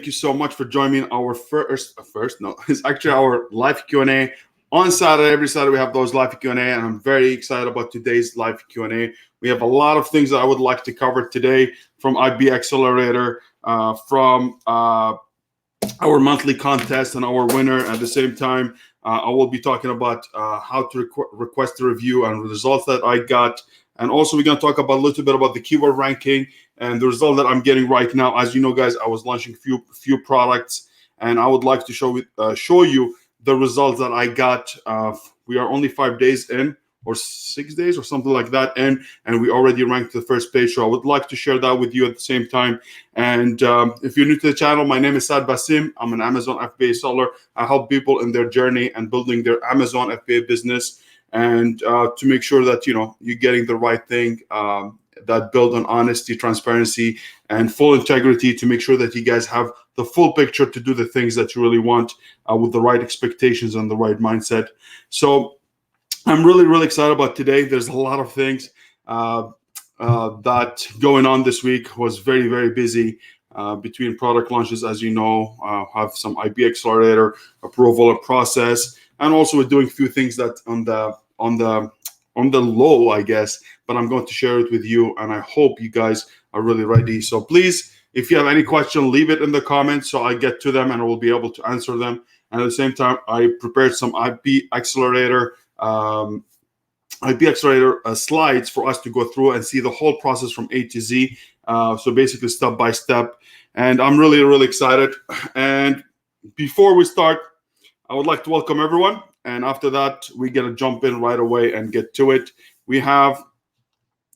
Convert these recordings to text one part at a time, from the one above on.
you so much for joining our it's actually our live Q&A on Saturday. Every Saturday we have those live Q&A, and I'm very excited about today's live Q&A. We have a lot of things that I would like to cover today, from IB Accelerator, from our monthly contest and our winner. At the same time, I will be talking about how to request a review and the results that I got. And also, we're going to talk about a little bit about the keyword ranking and the result that I'm getting right now. As you know, guys, I was launching few products, and I would like to show you the results that I got. We are only 5 days in, or 6 days, or something like that, and we already ranked the first page. So I would like to share that with you at the same time. And if you're new to the channel, my name is Saad Basim. I'm an Amazon FBA seller. I help people in their journey and building their Amazon FBA business, and to make sure that you're getting the right thing that build on honesty, transparency, and full integrity, to make sure that you guys have the full picture to do the things that you really want with the right expectations and the right mindset. So I'm really excited about today. There's a lot of things that going on this week. Was very busy between product launches, as you know, have some IB Accelerator approval and process, and also we're doing a few things that on the low, I guess, but I'm going to share it with you, and I hope you guys are really ready. So please, if you have any question, leave it in the comments so I get to them and I will be able to answer them. And at the same time, I prepared some IB Accelerator slides for us to go through and see the whole process from A to Z. So basically step by step, and I'm really excited. And before we start, I would like to welcome everyone. And after that, we're gonna jump in right away and get to it. We have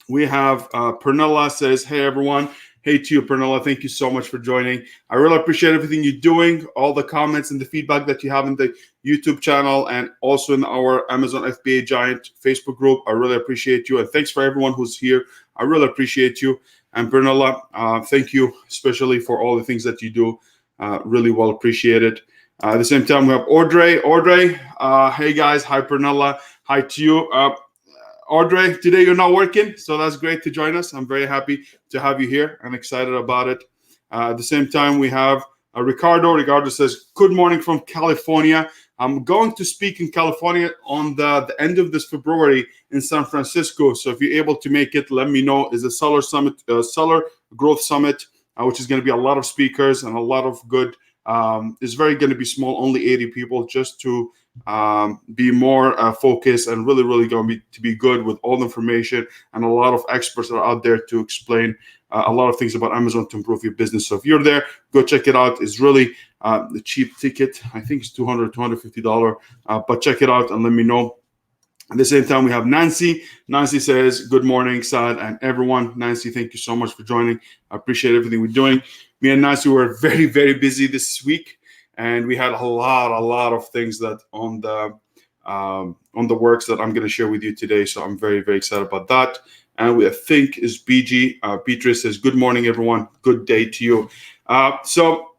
Pernilla says, "Hey everyone." Hey to you, Pernilla. Thank you so much for joining. I really appreciate everything you're doing, all the comments and the feedback that you have in the YouTube channel, and also in our Amazon FBA Giant Facebook group. I really appreciate you, and thanks for everyone who's here. I really appreciate you. And Pernilla, thank you especially for all the things that you do. Really well appreciated. At the same time, we have Audrey. Hey guys. Hi, Pernilla. Hi to you. Audrey, today you're not working, so that's great to join us. I'm very happy to have you here. I'm excited about it. At the same time, we have Ricardo. Ricardo says, "Good morning from California. I'm going to speak in California on the end of this February in San Francisco. So if you're able to make it, let me know." Is a seller summit, seller growth summit, which is going to be a lot of speakers and a lot of good. It's very going to be small, only 80 people, just to be more focused, and really going to be good with all the information, and a lot of experts that are out there to explain a lot of things about Amazon to improve your business. So if you're there, go check it out. It's really the cheap ticket. I think it's $250, but check it out and let me know. At the same time, we have Nancy. Nancy says, "Good morning, Saad and everyone." Nancy, thank you so much for joining. I appreciate everything we're doing. Me and Nancy were very busy this week, and we had a lot of things that on the works that I'm going to share with you today. So I'm very excited about that. And I think is BG. Beatrice says, "Good morning, everyone. Good day to you." So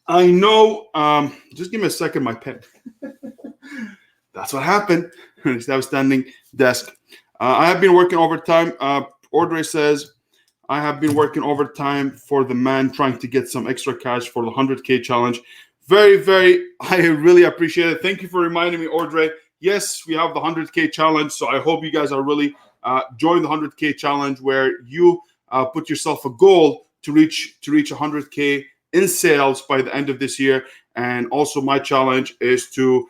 I know. Just give me a second. My pen. That's what happened. It's now standing desk. I have been working overtime. Audrey says, "I have been working overtime for the man trying to get some extra cash for the 100K challenge." I really appreciate it. Thank you for reminding me, Audrey. Yes, we have the 100K challenge. So I hope you guys are really join the 100K challenge, where you put yourself a goal to reach 100K in sales by the end of this year. And also my challenge is to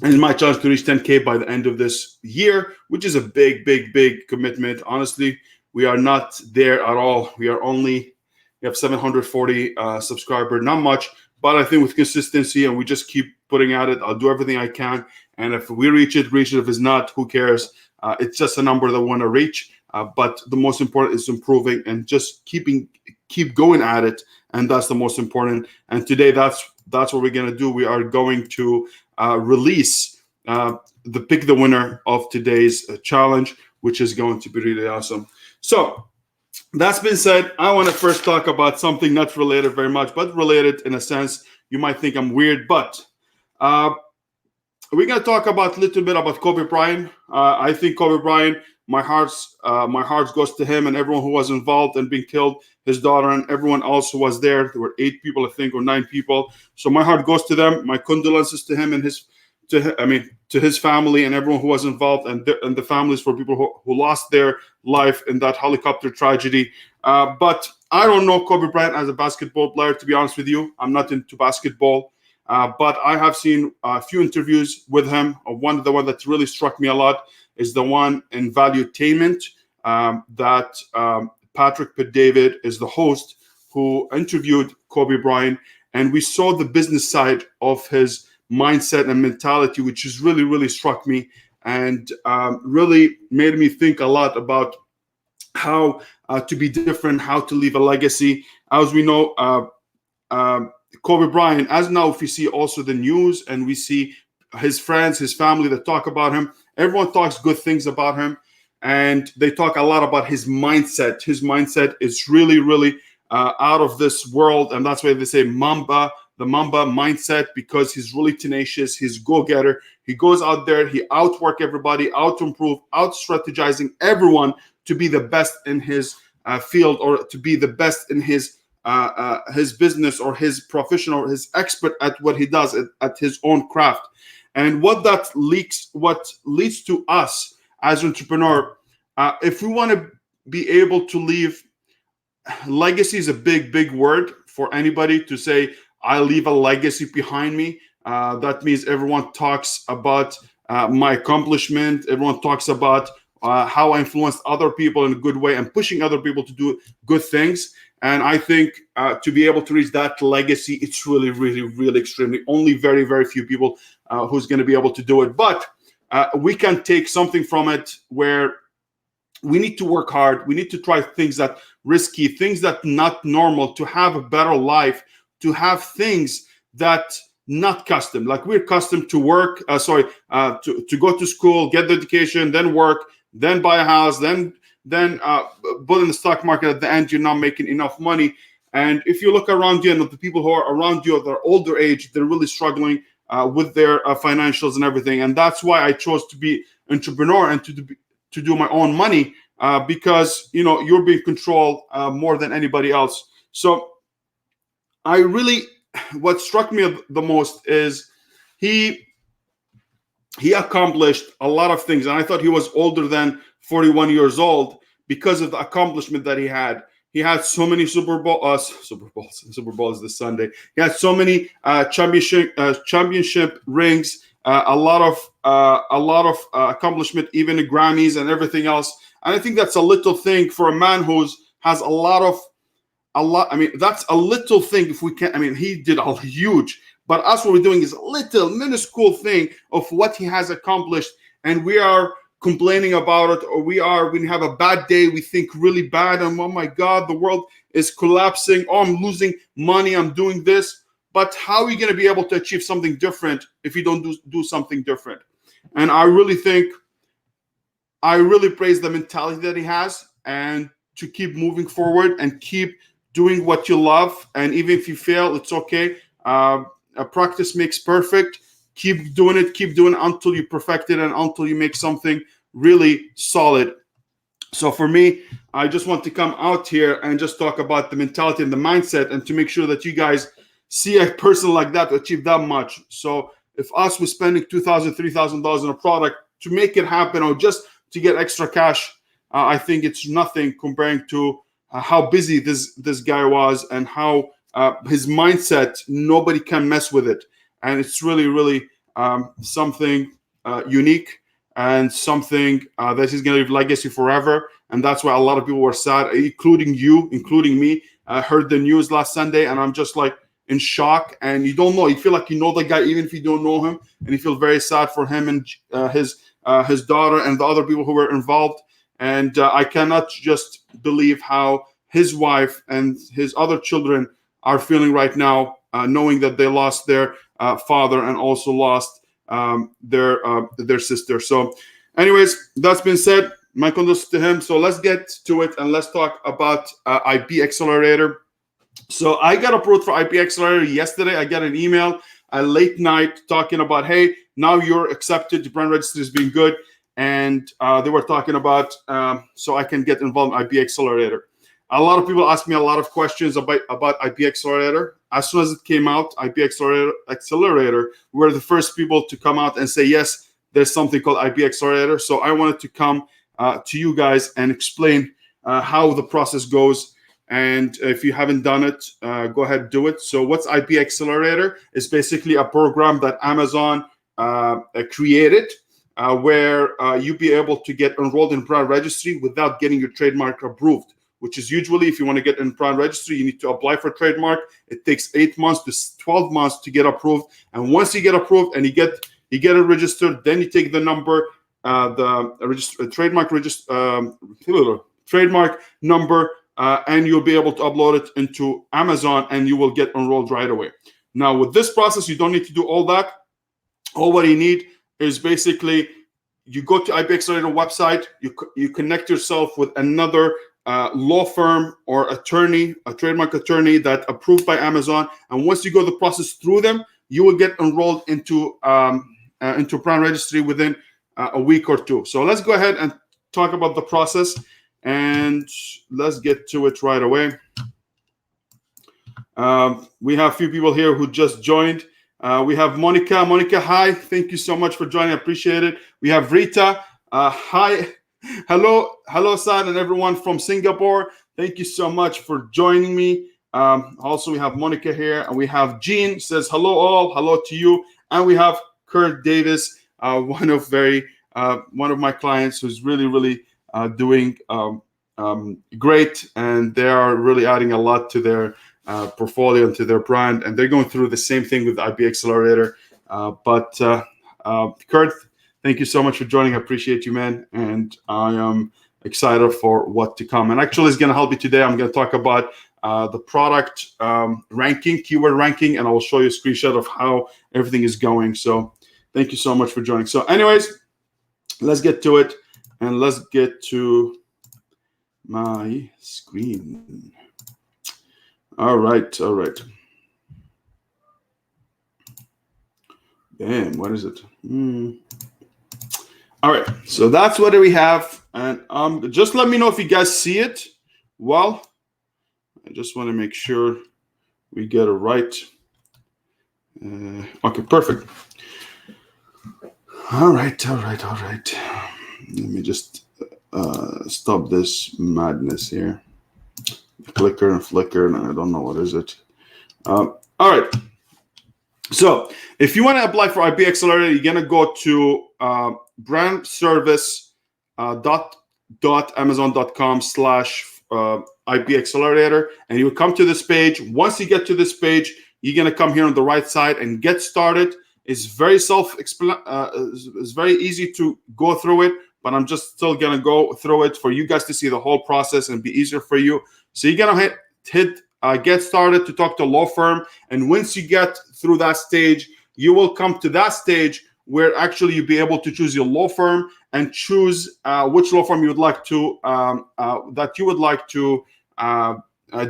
reach 10K by the end of this year, which is a big commitment. Honestly, we are not there at all. We have 740 subscribers, not much, but I think with consistency, and we just keep putting at it, I'll do everything I can. And if we reach it. If it's not, who cares? It's just a number that we want to reach. But the most important is improving and just keep going at it. And that's the most important. And today, that's what we're going to do. We are going to release pick the winner of today's challenge, which is going to be really awesome. So that's been said, I want to first talk about something not related very much, but related in a sense. You might think I'm weird, but we're gonna talk about a little bit about Kobe Bryant. I think Kobe Bryant, my heart goes to him and everyone who was involved in being killed, his daughter and everyone else who was there. There were 8 people, I think, or 9 people. So my heart goes to them. My condolences to him and to his family and everyone who was involved, and the families for people who lost their life in that helicopter tragedy. But I don't know Kobe Bryant as a basketball player, to be honest with you. I'm not into basketball. But I have seen a few interviews with him. The one that really struck me a lot is the one in Valuetainment that Patrick Pitt-David is the host, who interviewed Kobe Bryant, and we saw the business side of his mindset and mentality, which has really, really struck me and really made me think a lot about how to be different, how to leave a legacy. As we know, Kobe Bryant, as now if we see also the news and we see his friends, his family that talk about him, everyone talks good things about him, and they talk a lot about his mindset. His mindset is really, really out of this world, and that's why they say the Mamba mindset, because he's really tenacious, he's go-getter. He goes out there, he outwork everybody, out-improve, out-strategizing everyone to be the best in his field, or to be the best in his business, or his profession, or his expert at what he does at his own craft. And what leads to us as entrepreneur, if we want to be able to leave legacy, is a big word for anybody to say, I leave a legacy behind me. That means everyone talks about my accomplishment. Everyone talks about how I influenced other people in a good way and pushing other people to do good things. And I think to be able to reach that legacy, it's really, really, really extremely only very, very few people who's going to be able to do it. But we can take something from it where we need to work hard. We need to try things that risky, things that not normal, to have a better life, to have things that not custom. Like we're custom to work, to go to school, get the education, then work, then buy a house, then put in the stock market. At the end, you're not making enough money. And if you look around you, and the people who are around you at their older age, they're really struggling with their financials and everything. And that's why I chose to be entrepreneur and to do my own money, because you're being controlled more than anybody else. So what struck me the most is he accomplished a lot of things, and I thought he was older than 41 years old because of the accomplishment that he had. He had so many Super Bowls this Sunday. He had so many championship rings, a lot of accomplishment, even the Grammys and everything else. And I think that's a little thing for a man who has a lot. I mean, that's a little thing. If we can, I mean, he did a huge. But us, what we're doing is a little minuscule thing of what he has accomplished, and we are complaining about it, or when we have a bad day, we think really bad, and oh my God, the world is collapsing. Oh, I'm losing money. I'm doing this. But how are you going to be able to achieve something different if you don't do something different? And I really praise the mentality that he has, and to keep moving forward and keep doing what you love. And even if you fail, it's okay. Practice makes perfect. Keep doing it until you perfect it and until you make something really solid. So for me, I just want to come out here and just talk about the mentality and the mindset, and to make sure that you guys see a person like that achieve that much. So if we're spending $2,000, $3,000 on a product to make it happen, or just to get extra cash, I think it's nothing comparing to how busy this guy was, and how his mindset, nobody can mess with it. And it's really, really something unique, and something that is going to leave legacy forever. And that's why a lot of people were sad, including me. I heard the news last Sunday, and I'm just like in shock. And you don't know, you feel like you know the guy even if you don't know him, and you feel very sad for him and his daughter and the other people who were involved. And I cannot just believe how his wife and his other children are feeling right now, knowing that they lost their father and also lost their sister. So anyways, that's been said, my condolences to him. So let's get to it, and let's talk about IP Accelerator. So I got approved for IP Accelerator yesterday. I got an email. at late night talking about, hey, now you're accepted, the brand registry is being good. And they were talking about, so I can get involved in IP Accelerator. A lot of people ask me a lot of questions about IP Accelerator. As soon as it came out, IP Accelerator, we were the first people to come out and say, yes, there's something called IP Accelerator. So I wanted to come to you guys and explain how the process goes. And if you haven't done it, go ahead and do it. So what's IP Accelerator? It's basically a program that Amazon created where you'll be able to get enrolled in brand registry without getting your trademark approved, which is usually, if you want to get in brand registry, you need to apply for trademark. It takes 8 months to 12 months to get approved. And once you get approved and you get it registered, then you take the number, trademark number, and you'll be able to upload it into Amazon, and you will get enrolled right away. Now, with this process, you don't need to do all that. All what you need is basically you go to IP Accelerator website, you connect yourself with another law firm or attorney, a trademark attorney that approved by Amazon, and once you go the process through them, you will get enrolled into brand registry within a week or two. So let's go ahead and talk about the process, and let's get to it right away. We have a few people here who just joined. We have Monica. Monica, hi. Thank you so much for joining. I appreciate it. We have Rita. Hi. Hello, Sad, and everyone from Singapore. Thank you so much for joining me. Also, we have Monica here, and we have Jean says hello all. Hello to you. And we have Kurt Davis, one of my clients who's really doing great, and they are really adding a lot to their portfolio and to their brand, and they're going through the same thing with IP Accelerator. Kurt, thank you so much for joining. I appreciate you, man, and I am excited for what to come. And actually, it's going to help you today. I'm going to talk about the product ranking, keyword ranking, and I will show you a screenshot of how everything is going. So thank you so much for joining. So anyways, let's get to it, and let's get to my screen. All right. Damn, what is it? All right, so that's what we have, and just let me know if you guys see it. Well, I just want to make sure we get it right. Okay, perfect. All right. Let me just stop this madness here. Clicker and flicker, and I don't know what is it. All right. So if you want to apply for IP Accelerator, you're gonna go to brandservice.amazon.com/IP Accelerator, and you'll come to this page. Once you get to this page, you're gonna come here on the right side and get started. It's very it's very easy to go through it, but I'm just still gonna go through it for you guys to see the whole process and be easier for you. So you're gonna hit get started to talk to a law firm, and once you get through that stage, you will come to that stage where actually you'll be able to choose your law firm and choose which law firm you would like to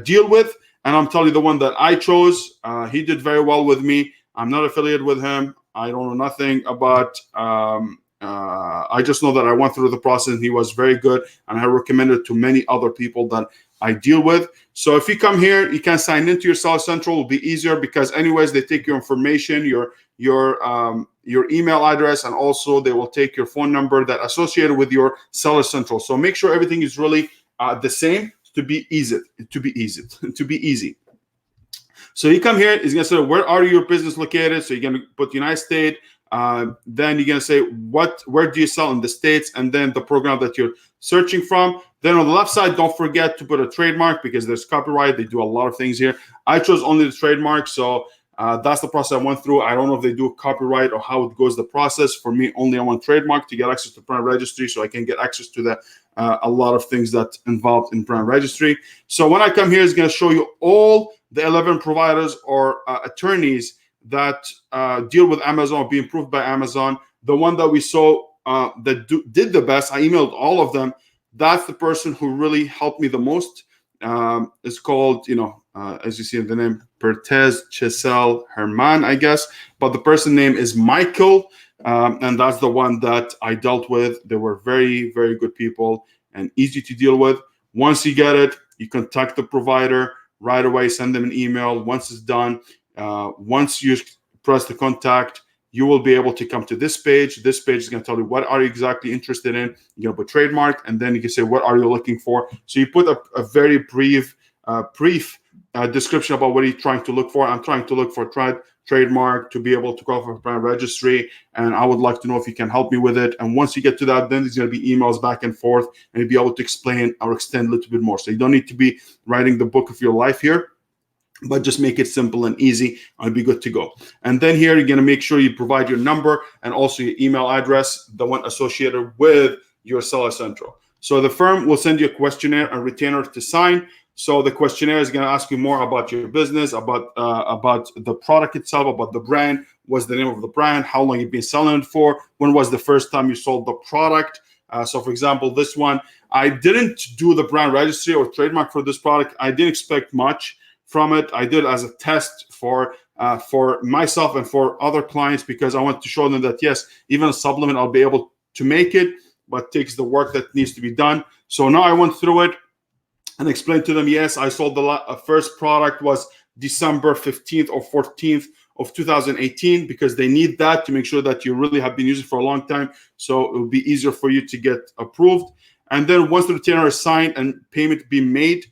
deal with. And I'm telling you, the one that I chose, he did very well with me. I'm not affiliated with him. I don't know nothing about. I just know that I went through the process, and he was very good, and I recommend it to many other people that I deal with. So if you come here, you can sign into your Seller Central. It'll be easier because anyways, they take your information, your email address, and also they will take your phone number that associated with your Seller Central. So make sure everything is really the same to be easy. So you come here, it's gonna say, where are your business located? So you're gonna put United States. Then you're gonna say where do you sell in the States, and then the program that you're searching from. Then on the left side, don't forget to put a trademark because there's copyright. They do a lot of things here. I chose only the trademark, so that's the process I went through. I don't know if they do copyright or how it goes the process. For me, only I want trademark to get access to brand registry, so I can get access to a lot of things that involved in brand registry. So when I come here, it's gonna show you all the 11 providers or attorneys that deal with Amazon, be approved by Amazon. The one that we saw that did the best, I emailed all of them. That's the person who really helped me the most. It's called, as you see in the name, Pertez Chisel Herman, I guess, but the person name is Michael, and that's the one that I dealt with. They were very, very good people and easy to deal with. Once you get it, you contact the provider right away, send them an email. Once it's done, once you press the contact, you will be able to come to this page. This page is going to tell you what are you exactly interested in. You're going to put trademark, and then you can say what are you looking for. So you put a very brief description about what you're trying to look for. I'm trying to look for trademark to be able to qualify for brand registry, and I would like to know if you can help me with it. And once you get to that, then there's going to be emails back and forth, and you'll be able to explain or extend a little bit more. So you don't need to be writing the book of your life here, but just make it simple and easy. I'll be good to go. And then here, you're going to make sure you provide your number and also your email address, the one associated with your Seller Central. So the firm will send you a questionnaire and retainer to sign. So the questionnaire is going to ask you more about your business, about the product itself, about the brand, what's the name of the brand, how long you've been selling it for, when was the first time you sold the product. So for example, this one, I didn't do the brand registry or trademark for this product. I didn't expect much from it. I did as a test for myself and for other clients, because I want to show them that yes, even a supplement I'll be able to make it, but takes the work that needs to be done. So now I went through it and explained to them, yes, I sold the first product was December 15th or 14th of 2018, because they need that to make sure that you really have been using it for a long time. So it will be easier for you to get approved. And then once the retainer is signed and payment be made,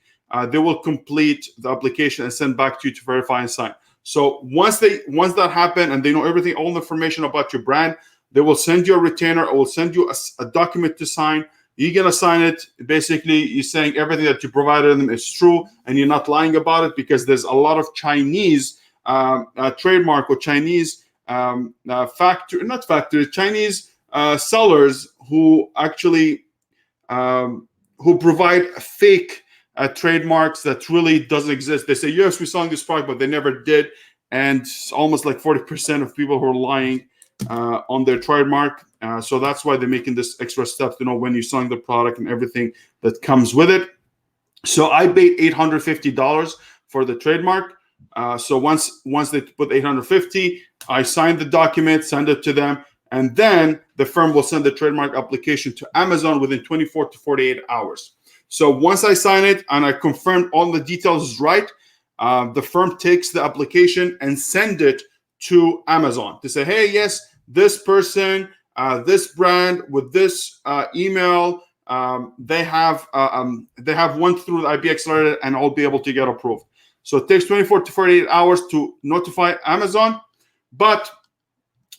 they will complete the application and send back to you to verify and sign. So once that happens and they know everything, all the information about your brand, they will send you a retainer or will send you a document to sign. You're going to sign it. Basically, you're saying everything that you provided them is true and you're not lying about it, because there's a lot of Chinese trademark or Chinese Chinese sellers who actually who provide fake trademarks that really doesn't exist. They say, yes, we're selling this product, but they never did. And almost like 40% of people who are lying on their trademark. So that's why they're making this extra step to know when you're selling the product and everything that comes with it. So I paid $850 for the trademark. So once they put $850, I signed the document, send it to them, and then the firm will send the trademark application to Amazon within 24 to 48 hours. So once I sign it and I confirm all the details is right, the firm takes the application and send it to Amazon to say, hey, yes, this person, this brand with this email, they have went through the IB Accelerator and I'll be able to get approved. So it takes 24 to 48 hours to notify Amazon, but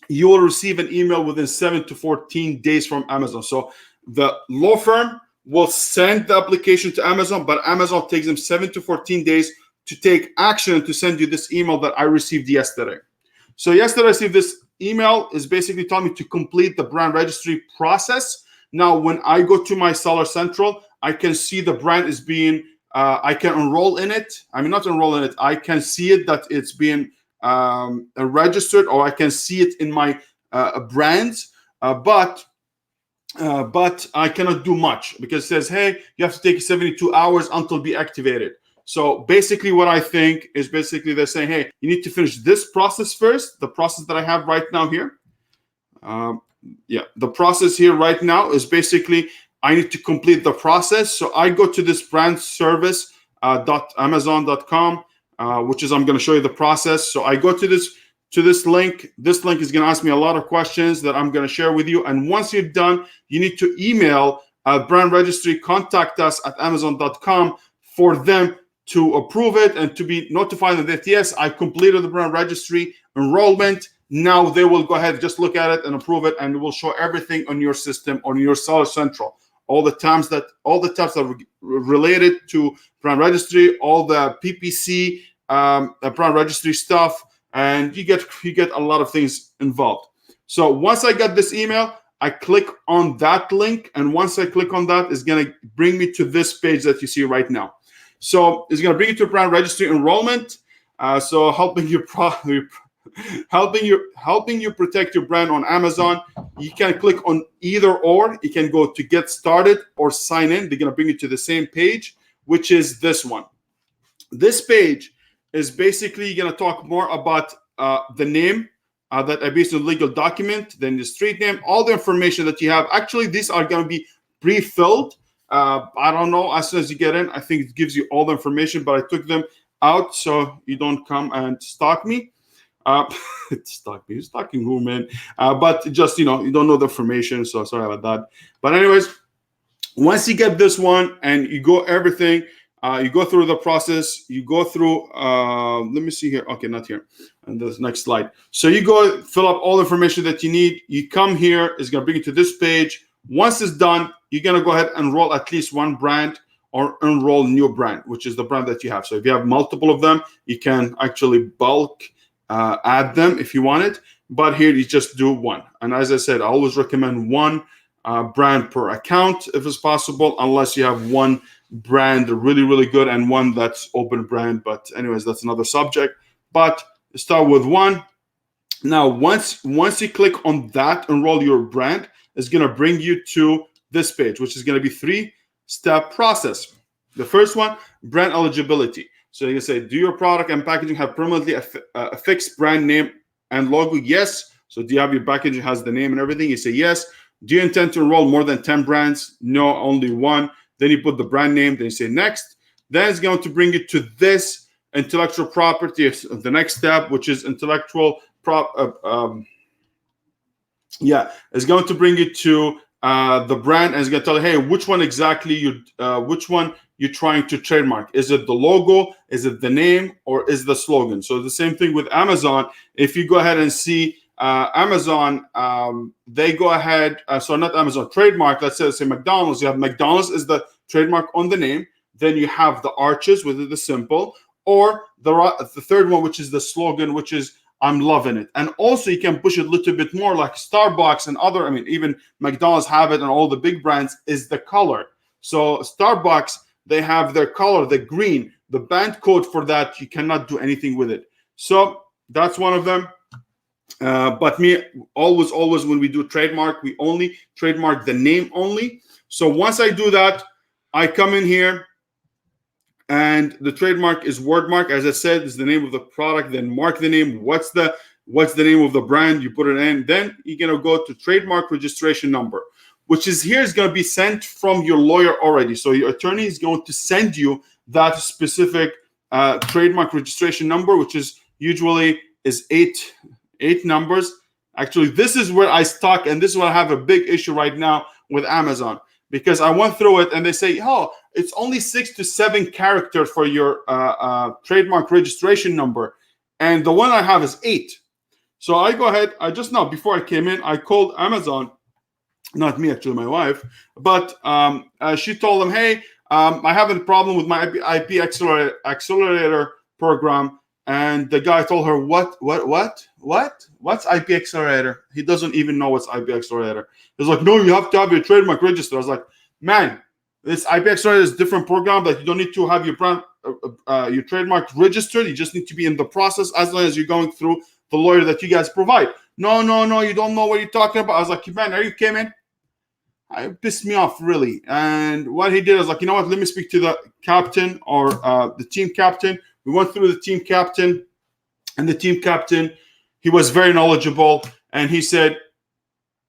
you will receive an email within 7 to 14 days from Amazon. So the law firm will send the application to Amazon, but Amazon takes them 7 to 14 days to take action to send you this email that I received yesterday. So yesterday I received this email is basically telling me to complete the brand registry process. Now, when I go to my Seller Central, I can see the brand is being, I can enroll in it. I mean, not enroll in it. I can see it that it's being registered, or I can see it in my brands, but I cannot do much because it says, hey, you have to take 72 hours until be activated. So basically what I think is basically they're saying, hey, you need to finish this process first, the process that I have right now here. The process here right now is basically I need to complete the process. So I go to this brand service .amazon.com, which is I'm going to show you the process. So I go to this link. This link is going to ask me a lot of questions that I'm going to share with you. And once you're done, you need to email brand registry, contact us at amazon.com for them to approve it and to be notified that, yes, I completed the brand registry enrollment. Now they will go ahead, just look at it and approve it, and it will show everything on your system, on your Seller Central. All the tabs that are related to brand registry, all the PPC, brand registry stuff, and you get a lot of things involved. So once I got this email, I click on that link, and once I click on that, it's going to bring me to this page that you see right now. So it's going to bring you to brand registry enrollment. So helping you protect your brand on Amazon. You can click on either or. You can go to get started or sign in. They're going to bring you to the same page, which is this one. This page is basically going to talk more about the name that I based on the legal document, then the street name, all the information that you have. Actually, these are going to be pre-filled. I don't know. As soon as you get in, I think it gives you all the information, but I took them out so you don't come and stalk me. Stalk me, stalking who, man? But just, you don't know the information, so sorry about that. But anyways, once you get this one and you go everything, you go through the process, you go through, let me see here. Okay, not here. And the next slide. So you go fill up all the information that you need. You come here, it's going to bring you to this page. Once it's done, you're going to go ahead and enroll at least one brand or enroll new brand, which is the brand that you have. So if you have multiple of them, you can actually bulk add them if you want it. But here you just do one. And as I said, I always recommend one brand per account if it's possible, unless you have one brand really, really good and one that's open brand. But anyways, that's another subject. But start with one. Now, once you click on that, enroll your brand, it's going to bring you to this page, which is going to be 3-step process. The first one, brand eligibility. So you say, do your product and packaging have permanently a fixed brand name and logo? Yes. So do you have your packaging has the name and everything? You say yes. Do you intend to enroll more than 10 brands? No, only one. Then you put the brand name. Then you say next. Then it's going to bring you to this intellectual property, the next step, which is intellectual it's going to bring you to the brand, and it's going to tell you, hey, which one exactly which one you're trying to trademark. Is it the logo? Is it the name? Or is the slogan? So the same thing with Amazon. If you go ahead and see Amazon, they go ahead, so not Amazon, trademark, let's say McDonald's. You have McDonald's is the trademark on the name. Then you have the arches with the symbol, or the third one, which is the slogan, which is I'm loving it. And also you can push it a little bit more, like Starbucks and other, even McDonald's have it, and all the big brands is the color. So Starbucks, they have their color, the green, the band code for that, you cannot do anything with it. So that's one of them. But me, always, when we do trademark, we only trademark the name only. So once I do that, I come in here, and the trademark is wordmark. As I said, is the name of the product. Then mark the name. What's the name of the brand? You put it in. Then you're gonna go to trademark registration number, which is going to be sent from your lawyer already. So your attorney is going to send you that specific trademark registration number, which is usually is eight numbers. Actually, this is where I stuck, and this is where I have a big issue right now with Amazon, because I went through it and they say, oh, it's only 6 to 7 characters for your trademark registration number. And the one I have is 8. So I go ahead, I just now, before I came in, I called Amazon, not me, actually, my wife, but she told them, hey, I have a problem with my IP accelerator program. And the guy told her, what's IP accelerator? He doesn't even know what's IP accelerator. He's like, no, you have to have your trademark registered. I was like, man, this IP accelerator is a different program that you don't need to have your brand, your trademark registered. You just need to be in the process as long as you're going through the lawyer that you guys provide. No, you don't know what you're talking about. I was like, man, are you kidding me? It pissed me off, really. And what he did is like, you know what? Let me speak to the captain or the team captain. We went through the team captain, and the team captain, he was very knowledgeable, and he said,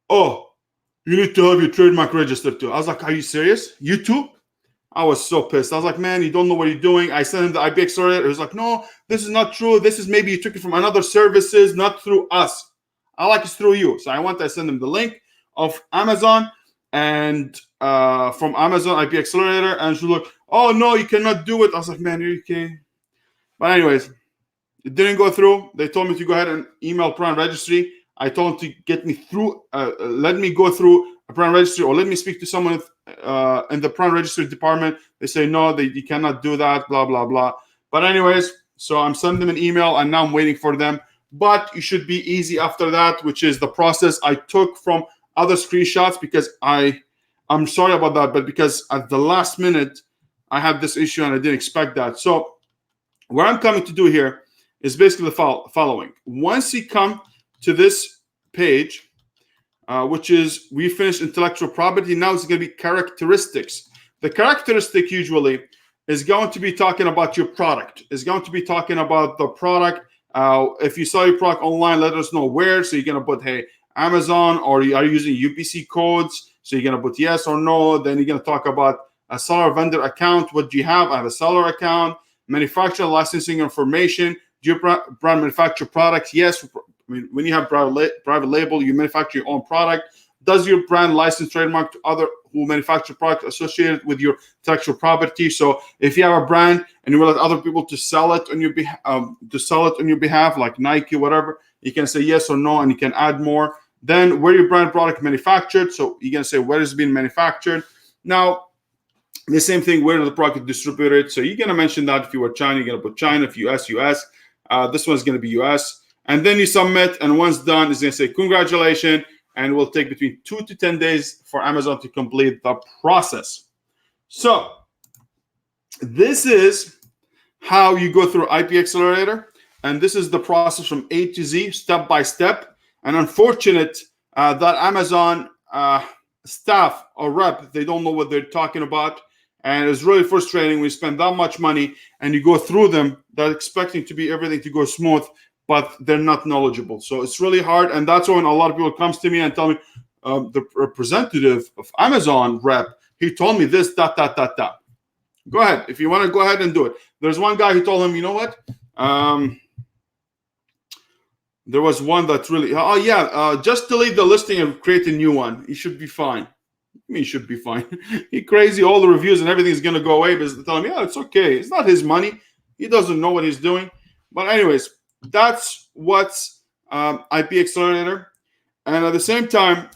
oh, you need to have your trademark registered too. I was like, are you serious? You too? I was so pissed. I was like, man, you don't know what you're doing. I sent him the IP accelerator. He was like, no, this is not true. This is maybe you took it from another services, not through us. I like it's through you. So I sent him the link of Amazon, and from Amazon IP accelerator, and she was like, oh, no, you cannot do it. I was like, man, are you kidding? But anyways, it didn't go through. They told me to go ahead and email Bryant registry. I told them to get me through, let me go through a Bryant registry, or let me speak to someone in the Bryant registry department. They say, no, you cannot do that, blah, blah, blah. But anyways, so I'm sending them an email, and now I'm waiting for them. But it should be easy after that, which is the process I took from other screenshots, because I'm sorry about that, but because at the last minute, I had this issue and I didn't expect that. So what I'm coming to do here is basically the following. Once you come to this page, which is we finished intellectual property, now it's going to be characteristics. The characteristic usually is going to be talking about your product. It's going to be talking about the product. If you sell your product online, let us know where. So you're going to put, hey, Amazon, or you are using UPC codes. So you're going to put yes or no. Then you're going to talk about a seller vendor account. What do you have? I have a seller account. Manufacturer licensing information. Do you brand manufacture products? Yes. I mean, when you have private label, you manufacture your own product. Does your brand license trademark to other who manufacture products associated with your intellectual property? So if you have a brand and you want other people to sell it on your behalf, like Nike, whatever, you can say yes or no, and you can add more. Then where your brand product manufactured. So you're gonna say where it's being manufactured. Now, the same thing, where the product distributed. So you're gonna mention that if you were China, you're gonna put China. If US. This one's gonna be US. And then you submit, and once done, it's gonna say congratulations. And it will take between 2 to 10 days for Amazon to complete the process. So this is how you go through IP Accelerator. And this is the process from A to Z, step by step. And unfortunate that Amazon staff or rep, they don't know what they're talking about. And it's really frustrating when you spend that much money and you go through them, they're expecting to be everything to go smooth, but they're not knowledgeable. So it's really hard. And that's when a lot of people comes to me and tell me, the representative of Amazon rep, he told me this, that. Go ahead. If you want to go ahead and do it. There's one guy who told him, you know what? There was one that's really, just delete the listing and create a new one. He should be fine. He should be fine. He crazy. All the reviews and everything is going to go away. But they're telling me, it's okay. It's not his money. He doesn't know what he's doing. But anyways, that's what's IP Accelerator. And at the same time,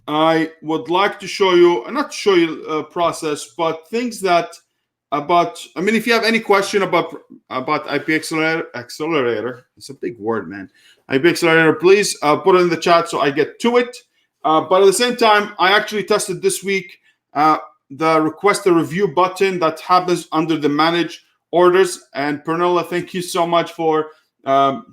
I would like to show you, not show you a process, but things that if you have any question about IP Accelerator, it's a big word, man. IP Accelerator, please put it in the chat so I get to it. But at the same time, I actually tested this week the request a review button that happens under the manage orders. And Pernilla, thank you so much for mentioning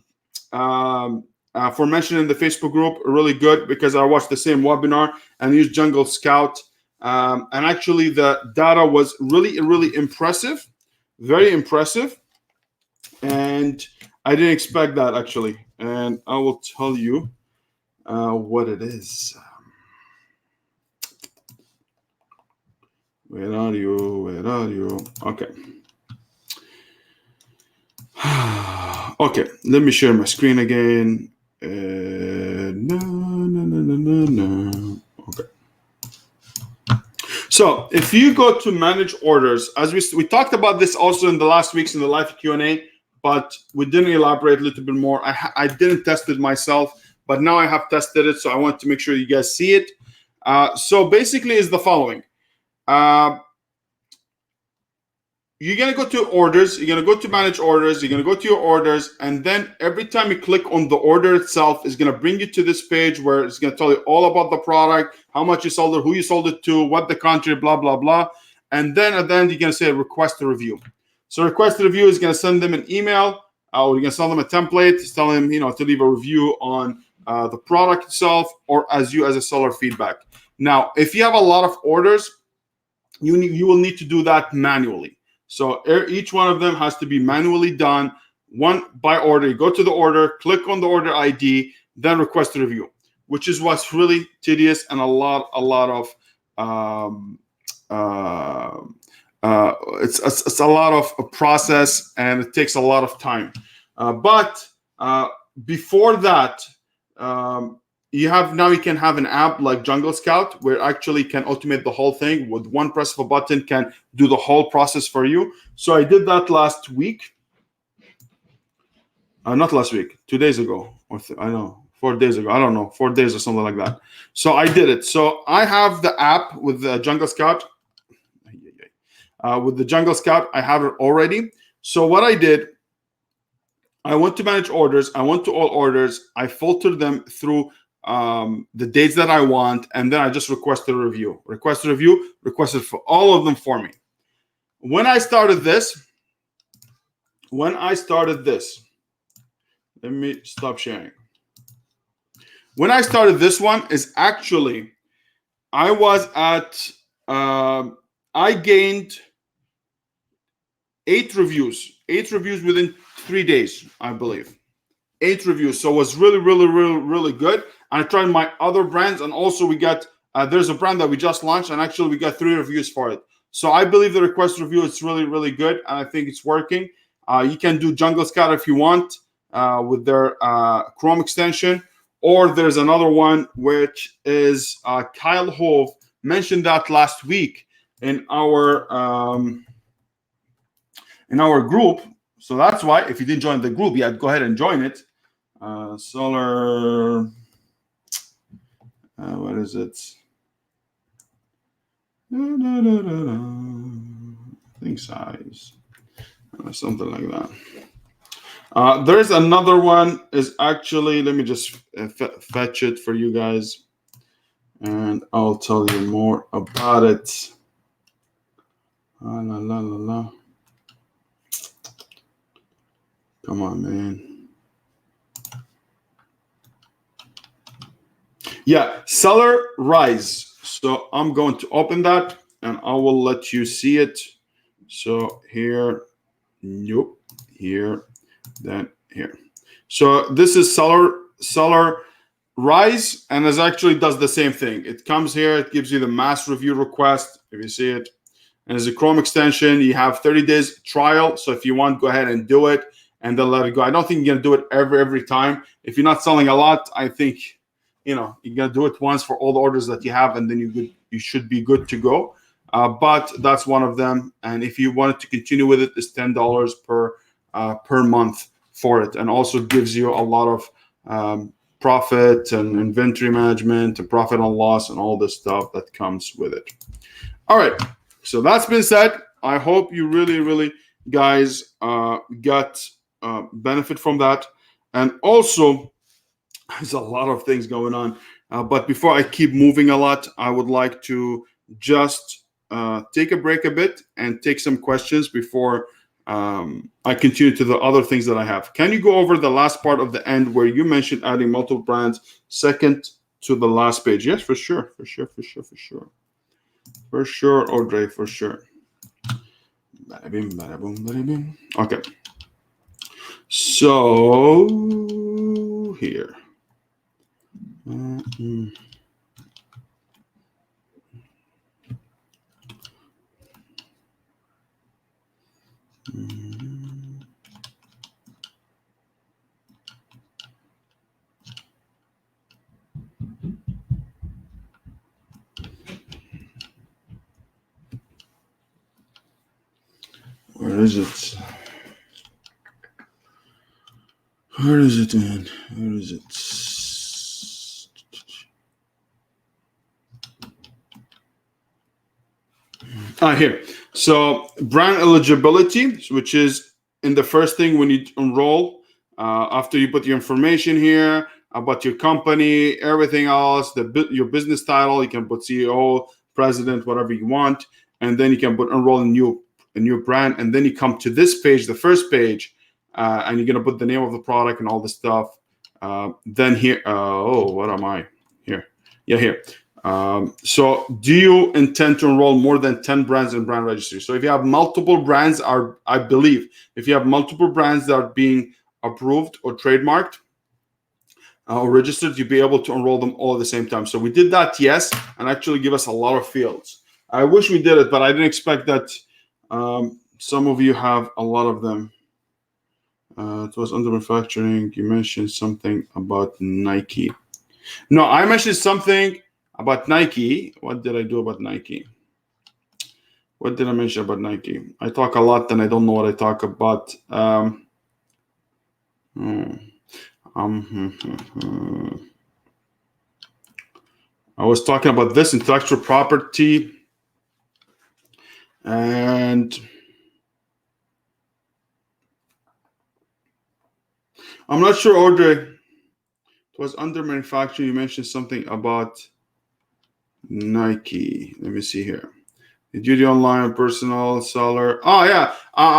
the Facebook group. Really good, because I watched the same webinar and used Jungle Scout. And actually, the data was really, really impressive, very impressive. And I didn't expect that, actually. And I will tell you what it is. Where are you? Okay. Okay, let me share my screen again. No. Okay. So if you go to manage orders, as we talked about this also in the last weeks in the live Q&A, but we didn't elaborate a little bit more. I didn't test it myself, but now I have tested it, so I want to make sure you guys see it. So basically, is the following. You're going to go to orders, you're going to go to manage orders, you're going to go to your orders, and then every time you click on the order itself, it's going to bring you to this page where it's going to tell you all about the product, how much you sold it, who you sold it to, what the country, blah, blah, blah. And then at the end, you're going to say request a review. So request a review is going to send them an email, or you're going to send them a template, telling them, to leave a review on the product itself, or as a seller feedback. Now, if you have a lot of orders, you will need to do that manually. So each one of them has to be manually done, one by order. You go to the order, click on the order ID, then request a review, which is what's really tedious and a lot of it's a lot of a process, and it takes a lot of time. But before that, you can have an app like Jungle Scout where actually can automate the whole thing with one press of a button, can do the whole process for you. So I did that last week. Not last week, 2 days ago, or 4 days ago. I don't know, 4 days or something like that. So I did it. So I have the app with the Jungle Scout. With the Jungle Scout, I have it already. So what I did, I went to manage orders. I went to all orders. I filtered them through the dates that I want, and then I just requested a review. Requested for all of them for me. When I started this, let me stop sharing. When I started this one is actually, I was at, I gained 8 reviews within 3 days, I believe. 8 reviews. So it was really good. And I tried my other brands, and also we got there's a brand that we just launched, and actually we got 3 reviews for it. So I believe the request review is really good, and I think it's working. You can do Jungle Scout if you want with their Chrome extension, or there's another one which is Kyle Hove mentioned that last week in our group. So that's why, if you didn't join the group yet, go ahead and join it. Solar, what is it? I think size, something like that. There's another one. Is actually, let me just fetch it for you guys, and I'll tell you more about it. La la la la. Come on, man. Yeah, Seller Rise. So I'm going to open that, and I will let you see it. So here, nope, here, then here. So this is Seller Rise, and it actually does the same thing. It comes here, it gives you the mass review request, if you see it. And as a Chrome extension, you have 30 days trial. So if you want, go ahead and do it, and then let it go. I don't think you're gonna do it every time. If you're not selling a lot, I think you're gonna do it once for all the orders that you have, and then you should be good to go. But that's one of them. And if you wanted to continue with it, it's $10 per month for it, and also gives you a lot of profit and inventory management and profit and loss and all this stuff that comes with it. All right. So that's been said. I hope you really guys got benefit from that. And also, there's a lot of things going on. But before I keep moving a lot, I would like to just take a break a bit and take some questions before I continue to the other things that I have. Can you go over the last part of the end where you mentioned adding multiple brands, second to the last page? Yes, for sure. For sure, Audrey, for sure. Bada bing, bada boom, bada bing. Okay. So here. Where is it? Where is it, man? Where is it? Here. So brand eligibility, which is in the first thing when you enroll, after you put your information here about your company, everything else, your business title, you can put CEO, president, whatever you want, and then you can put enroll a new brand, and then you come to this page, the first page, and you're gonna put the name of the product and all the stuff. Then here, what am I here? Yeah, here. So do you intend to enroll more than 10 brands in brand registry? So if you have multiple brands, I believe if you have multiple brands that are being approved or trademarked or registered, you'll be able to enroll them all at the same time. So we did that, yes, and actually give us a lot of fields. I wish we did it, but I didn't expect that some of you have a lot of them. It was under manufacturing. You mentioned something about Nike. No, I mentioned something about Nike. What did I do about Nike? What did I mention about Nike? I talk a lot and I don't know what I talk about. I was talking about this intellectual property, and I'm not sure, Audrey. It was under manufacturing. You mentioned something about Nike. Let me see here. Did you do online personal seller? Oh, yeah.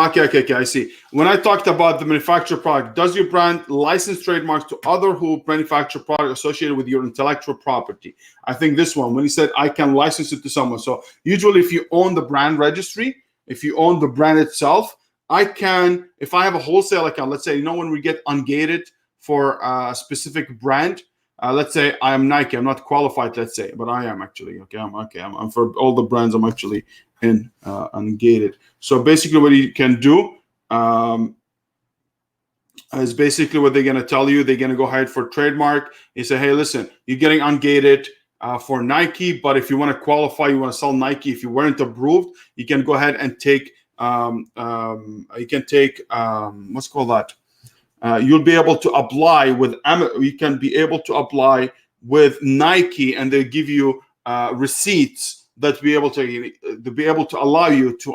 Okay. I see. When I talked about the manufactured product, does your brand license trademarks to other who manufacture product associated with your intellectual property? I think this one, when he said, I can license it to someone. So usually if you own the brand registry, if you own the brand itself, I can, if I have a wholesale account, let's say, when we get ungated for a specific brand, let's say I am Nike, I'm not qualified, let's say, but I am actually, I'm for all the brands, I'm actually in ungated. So basically what you can do is basically what they're going to tell you. They're going to go ahead for trademark. You say, hey, listen, you're getting ungated for Nike, but if you want to qualify, you want to sell Nike, if you weren't approved, you can go ahead and take, what's called that? You'll be able to apply with, you can be able to apply with Nike, and they give you receipts that be able to allow you to,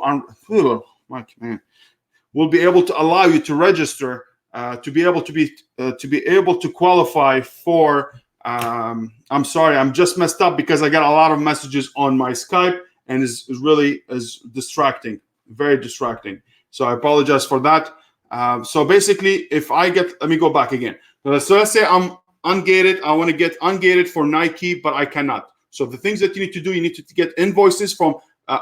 will be able to allow you to register, to be able to qualify for. I'm sorry, I'm just messed up because I got a lot of messages on my Skype, and is really distracting, very distracting. So I apologize for that. So basically, if I get, let me go back again. So let's say I'm ungated. I want to get ungated for Nike, but I cannot. So the things that you need to do, you need to get invoices from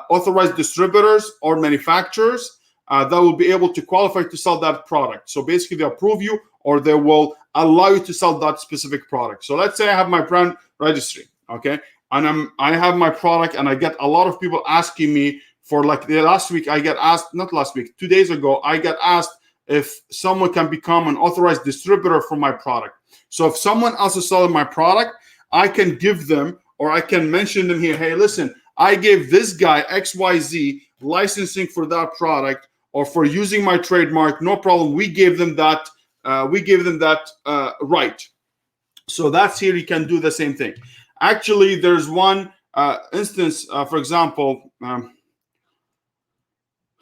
authorized distributors or manufacturers that will be able to qualify to sell that product. So basically, they approve you, or they will allow you to sell that specific product. So let's say I have my brand registry, okay, and I have my product, and I get a lot of people asking me for, like, last week I get asked, not last week, 2 days ago, I got asked if someone can become an authorized distributor for my product. So if someone else is selling my product, I can give them, or I can mention them here, hey, listen, I gave this guy XYZ licensing for that product, or for using my trademark, no problem. We gave them that. Right. So that's here. You can do the same thing. Actually, there's one instance, for example,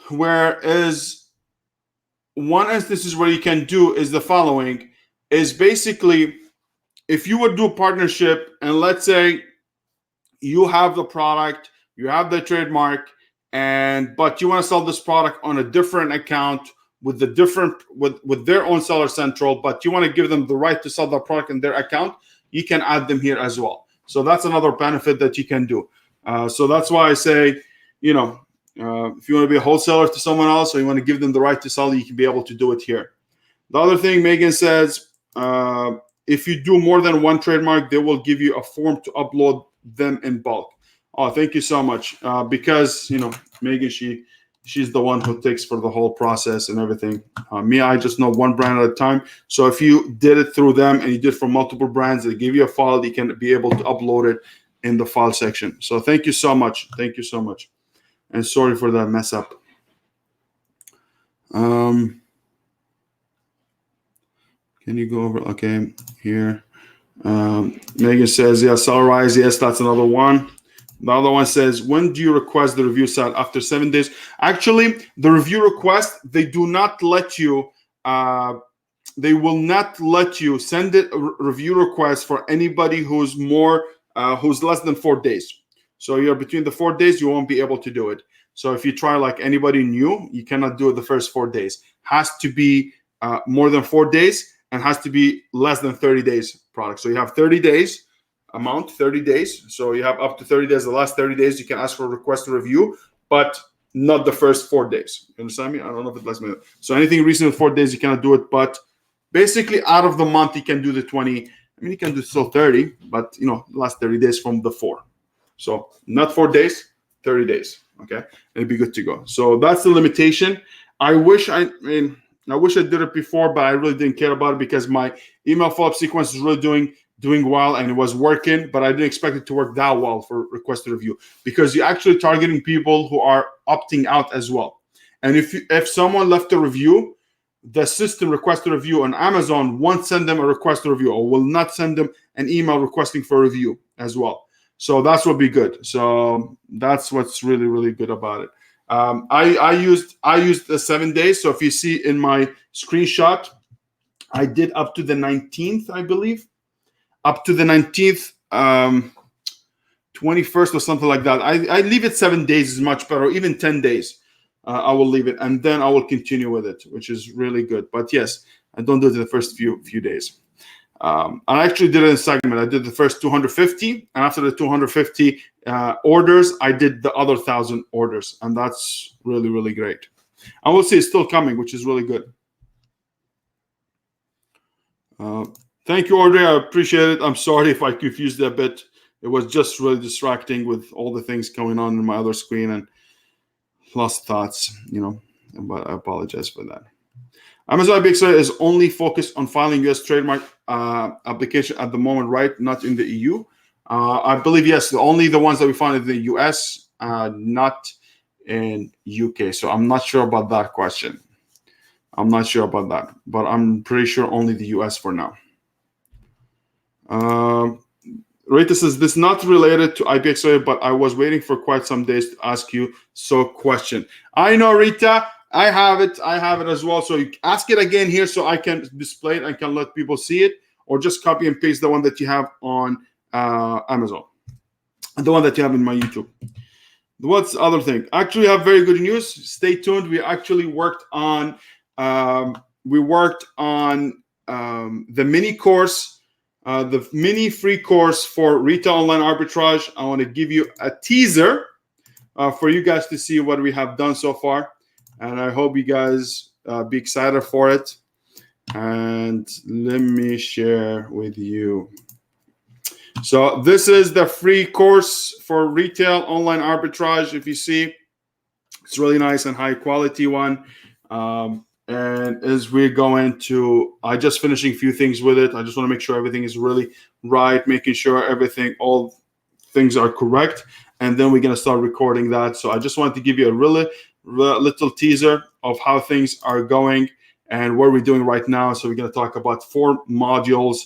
where is one instance where you can do is the following: is basically, if you would do a partnership, and let's say you have the product, you have the trademark, but you want to sell this product on a different account with their own seller central, but you want to give them the right to sell that product in their account, you can add them here as well. So that's another benefit that you can do. So that's why I say, if you want to be a wholesaler to someone else, or you want to give them the right to sell, you can be able to do it here. The other thing, Megan says, if you do more than one trademark, they will give you a form to upload them in bulk. Oh, thank you so much. Because, Megan, she's the one who takes for the whole process and everything. Me, I just know one brand at a time. So if you did it through them and you did for multiple brands, they give you a file, you can be able to upload it in the file section. So thank you so much. Thank you so much. And sorry for that mess up. Can you go over? Okay, here. Megan says, yeah, Cellerize. Yes, that's another one. The other one says, when do you request the review set? After 7 days. Actually, the review request, they do not let you, they will not let you send it a review request for anybody who's less than 4 days. So you're between the 4 days, you won't be able to do it. So if you try like anybody new, you cannot do it the first 4 days. Has to be more than 4 days, and has to be less than 30 days product. So you have 30 days. Amount 30 days. So you have up to 30 days. The last 30 days, you can ask for a request to review, but not the first 4 days. You understand me? I don't know if it's less than that. So anything recent with 4 days, you cannot do it. But basically, out of the month, you can do the 20. I mean, you can do still 30, but the last 30 days from the 4. So not 4 days, 30 days. Okay, it'd be good to go. So that's the limitation. I wish I did it before, but I really didn't care about it because my email follow-up sequence is really doing well, and it was working, but I didn't expect it to work that well for request to review, because you're actually targeting people who are opting out as well. And if someone left a review, the system request to review on Amazon won't send them a request to review, or will not send them an email requesting for a review as well. So that's what be good. So that's what's really, really good about it. I used the 7 days. So if you see in my screenshot, I did up to the 19th, I believe. Up to the 19th, 21st or something like that. I leave it 7 days is much better, even 10 days. I will leave it, and then I will continue with it, which is really good. But yes, I don't do it in the first few days. I actually did it in segment. I did the first 250, and after the 250 orders, I did the other 1,000 orders, and that's really, really great. And we'll see, it's still coming, which is really good. Thank you, Audrey. I appreciate it. I'm sorry if I confused you a bit. It was just really distracting with all the things going on in my other screen and lost thoughts, but I apologize for that. Amazon IBXA is only focused on filing U.S. trademark application at the moment, right? Not in the EU. I believe, yes, only the ones that we found in the U.S., not in UK. So I'm not sure about that question. I'm not sure about that, but I'm pretty sure only the US for now. Rita says, this is not related to IBXA, but I was waiting for quite some days to ask you question. I know, Rita. I have it as well. So you ask it again here so I can display it and can let people see it, or just copy and paste the one that you have on Amazon, the one that you have in my YouTube. What's the other thing? Actually, we have very good news. Stay tuned. We actually worked on the mini course, the mini free course for retail online arbitrage. I want to give you a teaser for you guys to see what we have done so far, and I hope you guys be excited for it. And let me share with you. So this is the free course for retail online arbitrage. If you see, it's really nice and high quality one. And as we're going to, I just finishing a few things with it. I just want to make sure everything is really right, making sure all things are correct. And then we're going to start recording that. So I just wanted to give you a really little teaser of how things are going and what we're doing right now. So we're going to talk about 4 modules.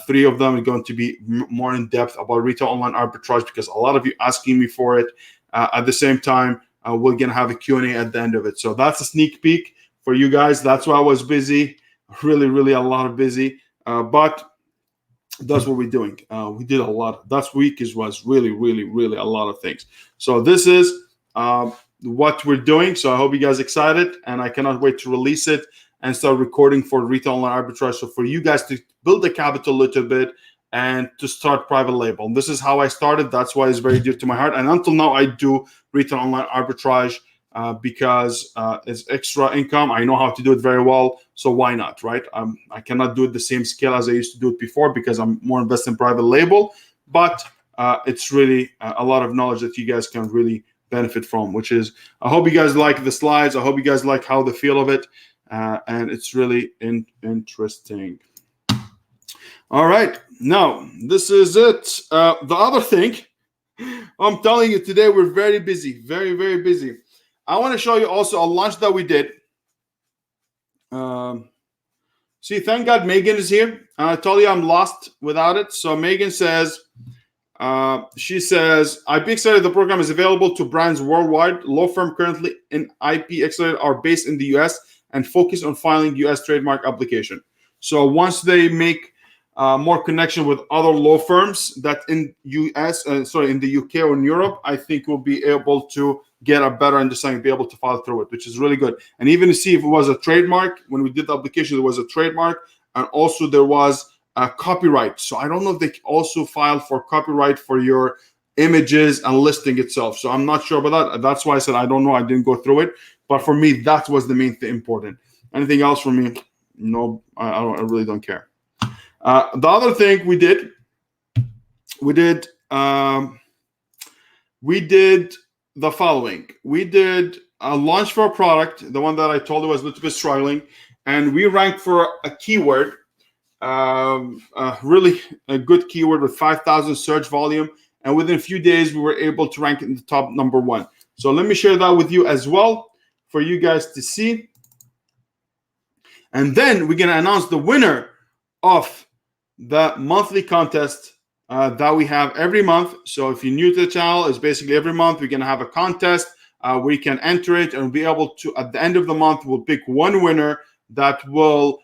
3 of them are going to be more in depth about retail online arbitrage, because a lot of you asking me for it. At the same time, we're going to have a Q&A at the end of it. So that's a sneak peek for you guys. That's why I was busy, really a lot of busy. But that's what we're doing. We did a lot. That week was really a lot of things. So this is what we're doing. So I hope you guys are excited, and I cannot wait to release it and start recording for retail online arbitrage. So for you guys to build the capital a little bit and to start private label. And this is how I started. That's why it's very dear to my heart. And until now, I do retail online arbitrage because it's extra income. I know how to do it very well. So why not, right? I cannot do it the same scale as I used to do it before because I'm more invested in private label. But it's really a lot of knowledge that you guys can really benefit from, which is, I hope you guys like the slides. I hope you guys like how the feel of it. And it's really interesting. All right, now this is it. The other thing, I'm telling you today, we're very busy, very busy. I want to show you also a launch that we did. See, thank God Megan is here. I told you I'm lost without it. So Megan says, she says, IP Accelerator, the program is available to brands worldwide. Law firm currently in IP Accelerator are based in the US and focus on filing US trademark application. So once they make more connection with other law firms that in in the UK or in Europe, I think we'll be able to get a better understanding, be able to file through it, which is really good. And even to see if it was a trademark, when we did the application, there was a trademark, and also there was a copyright. So I don't know if they also filed for copyright for your images and listing itself. So I'm not sure about that. That's why I said I don't know. I didn't go through it. But for me, that was the main thing important. Anything else for me? No, I really don't care. The other thing we did the following. We did a launch for a product, the one that I told you was a little bit struggling, and we ranked for a keyword, really a good keyword with 5,000 search volume, and within a few days we were able to rank in the top #1. So let me share that with you as well for you guys to see. And then we're going to announce the winner of the monthly contest that we have every month. So if you're new to the channel, it's basically every month we're going to have a contest where you can enter it, and we'll be able to, at the end of the month, we'll pick one winner that will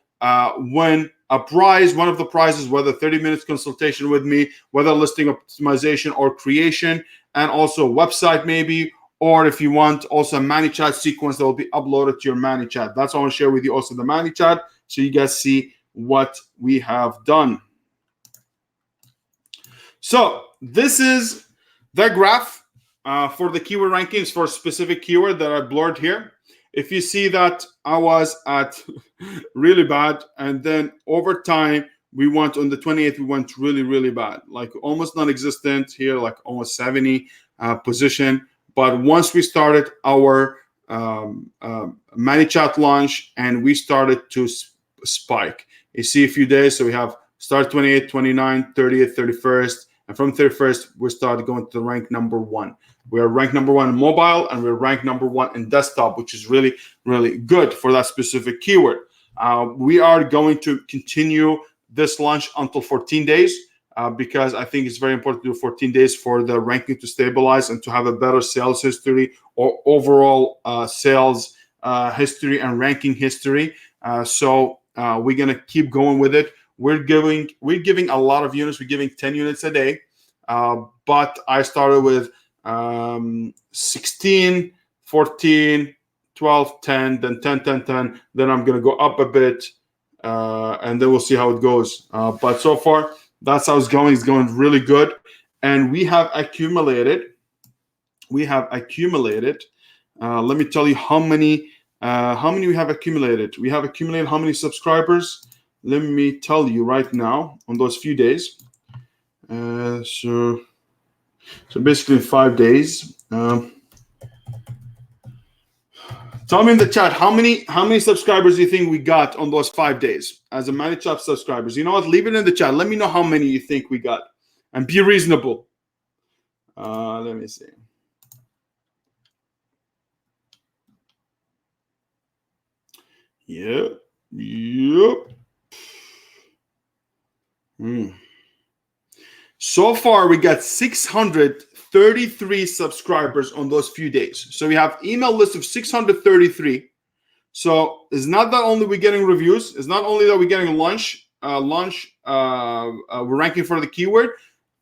win a prize, one of the prizes, whether 30 minutes consultation with me, whether listing optimization or creation, and also a website maybe, or if you want also a Manychat sequence that will be uploaded to your Manychat. That's what I want to share with you, also the Manychat, so you guys see what we have done. So this is the graph for the keyword rankings for a specific keyword that I blurred here. if you see that I was at really bad, and then over time we went on the 28th, we went really, really bad, like almost non-existent here, like almost 70 position. But once we started our Manychat launch and we started to spike, you see a few days. So we have start 28th, 29th, 30th, 31st, and from 31st we started going to rank number 1. We are ranked number 1 in mobile, and we're ranked number 1 in desktop, which is really, really good for that specific keyword. We are going to continue this launch until 14 days because I think it's very important to do 14 days for the ranking to stabilize and to have a better sales history or overall sales history and ranking history. So we're gonna keep going with it. We're giving a lot of units. We're giving 10 units a day, but I started with 16, 14, 12, 10, then 10, 10, 10. Then I'm gonna go up a bit, and then we'll see how it goes. But so far, that's how it's going. It's going really good, and we have accumulated. Let me tell you how many we have accumulated. We have accumulated how many subscribers? Let me tell you right now on those few days. So basically 5 days. Tell me in the chat how many subscribers do you think we got on those 5 days as a Manychat subscribers? You know what? Leave it in the chat. Let me know how many you think we got, and be reasonable. Let me see. Yep. So far, we got 633 subscribers on those few days. So we have email list of 633. So it's not that only we're getting reviews. It's not only that we're getting launch. We're ranking for the keyword,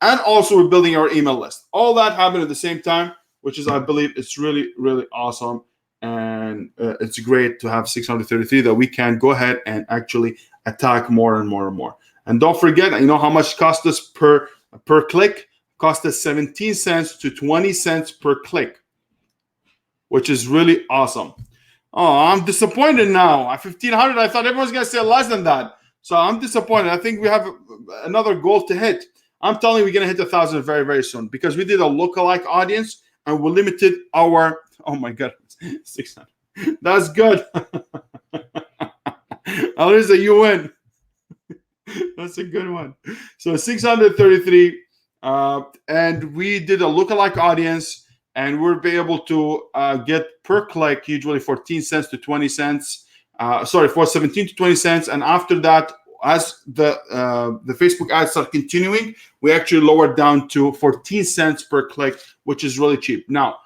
and also we're building our email list. All that happened at the same time, which is, I believe, it's really, really awesome. And it's great to have 633 that we can go ahead and actually attack more and more and more. And don't forget, you know how much cost us per click? Cost us 17 cents to 20 cents per click, which is really awesome. Oh, I'm disappointed now. At 1,500, I thought everyone's going to say less than that. So I'm disappointed. I think we have another goal to hit. I'm telling you, we're going to hit 1,000 very, very soon because we did a lookalike audience and we limited our, oh my God, 600. That's good. Alisa, you win. That's a good one. So 633, and we did a lookalike audience, and we'll be able to get per click usually 14 cents to 20 cents. For 17 to 20 cents, and after that, as the Facebook ads are continuing, we actually lowered down to 14 cents per click, which is really cheap. Now,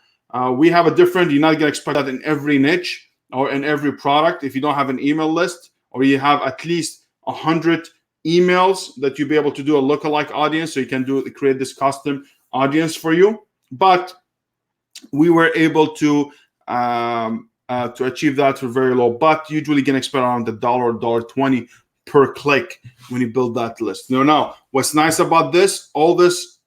we have a different. You're not gonna expect that in every niche or in every product. If you don't have an email list, or you have at least 100 emails that you'll be able to do a lookalike audience, so you can create this custom audience for you. But we were able to achieve that for very low. But usually can expect around $1 or $1.20 per click when you build that list. Now, what's nice about this? All this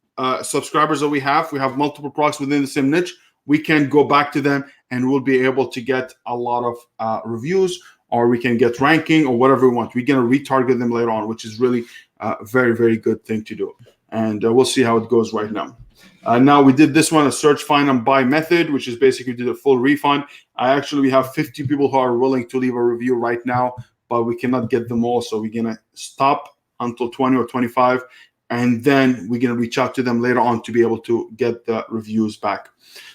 subscribers that we have multiple products within the same niche. We can go back to them and we'll be able to get a lot of reviews, or we can get ranking or whatever we want. We're going to retarget them later on, which is really a very, very good thing to do. And we'll see how it goes right now. Now we did this one, a search, find, and buy method, which is basically did a full refund. We have 50 people who are willing to leave a review right now, but we cannot get them all. So we're going to stop until 20 or 25. And then we're going to reach out to them later on to be able to get the reviews back.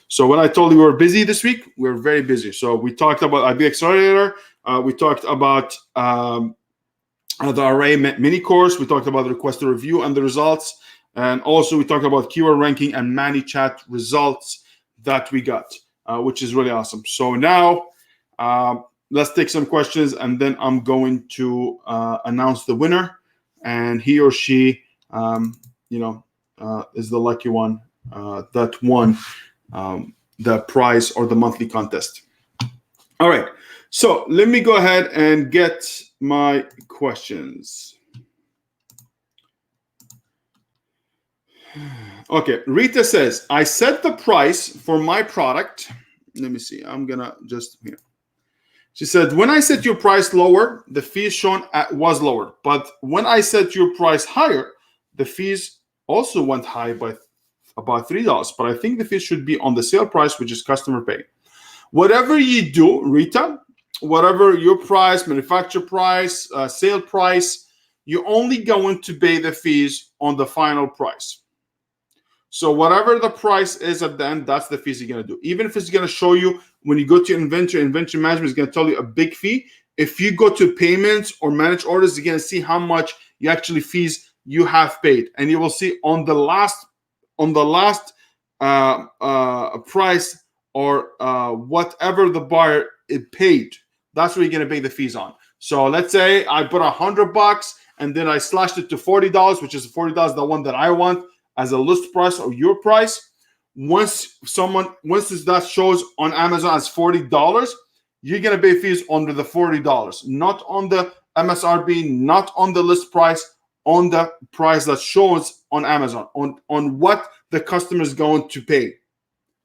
So when I told you we were busy this week, we're very busy. So we talked about IB Accelerator. We talked about the Array mini course. We talked about the request to review and the results. And also we talked about keyword ranking and Manychat results that we got, which is really awesome. So now let's take some questions, and then I'm going to announce the winner. And he or she, is the lucky one that won the prize or the monthly contest. All right. So let me go ahead and get my questions. Okay, Rita says, I set the price for my product. Let me see. I'm going to just here. She said, when I set your price lower, the fees shown was lower. But when I set your price higher, the fees also went high by about $3. But I think the fees should be on the sale price, which is customer pay. Whatever you do, Rita, whatever your price, manufacturer price, sale price, you're only going to pay the fees on the final price. So whatever the price is at the end, that's the fees you're going to do. Even if it's going to show you when you go to inventory management is going to tell you a big fee. If you go to payments or manage orders, you're going to see how much you actually fees you have paid, and you will see on the last price or whatever the buyer paid. That's what you're going to pay the fees on. So let's say I put $100 and then I slashed it to $40, which is $40 the one that I want as a list price or your price. Once that shows on Amazon as $40, you're gonna pay fees under the $40, not on the MSRP, not on the list price, on the price that shows on Amazon, on what the customer is going to pay.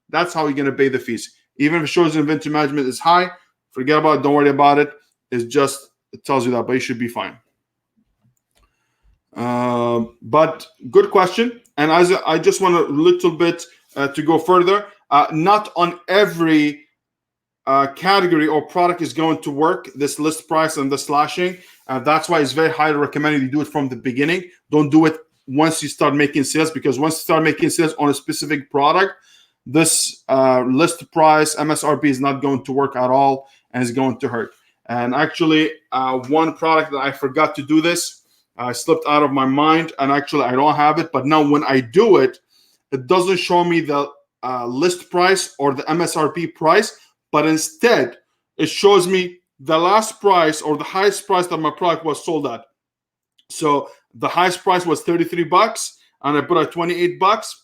That's how you're gonna pay the fees. Even if it shows inventory management is high, forget about it, don't worry about it. It tells you that, but you should be fine. But good question. And as I just want a little bit to go further, not on every category or product is going to work, this list price and the slashing. That's why it's very highly recommended you do it from the beginning. Don't do it once you start making sales, because once you start making sales on a specific product, this list price, MSRP is not going to work at all and it's going to hurt. And actually, one product that I forgot to do this, slipped out of my mind, and actually I don't have it, but now when I do it, it doesn't show me the list price or the MSRP price, but instead it shows me the last price or the highest price that my product was sold at. So the highest price was $33 and I put at $28.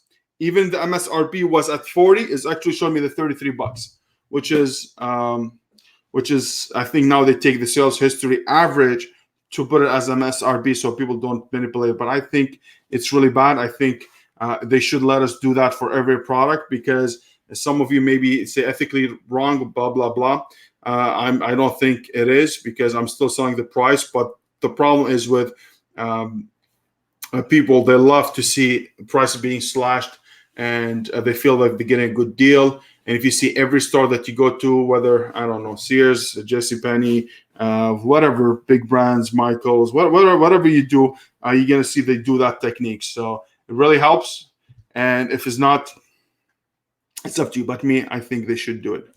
Even the MSRP was at 40, it's actually showing me the $33, which is I think now they take the sales history average to put it as MSRP so people don't manipulate it. But I think it's really bad. I think they should let us do that for every product, because some of you maybe say ethically wrong, blah, blah, blah. I don't think it is, because I'm still selling the price. But the problem is with people, they love to see prices being slashed, and they feel like they're getting a good deal. And if you see every store that you go to, whether, I don't know, Sears, JCPenney, whatever, big brands, Michaels, whatever you do, you're going to see they do that technique. So it really helps. And if it's not, it's up to you. But me, I think they should do it.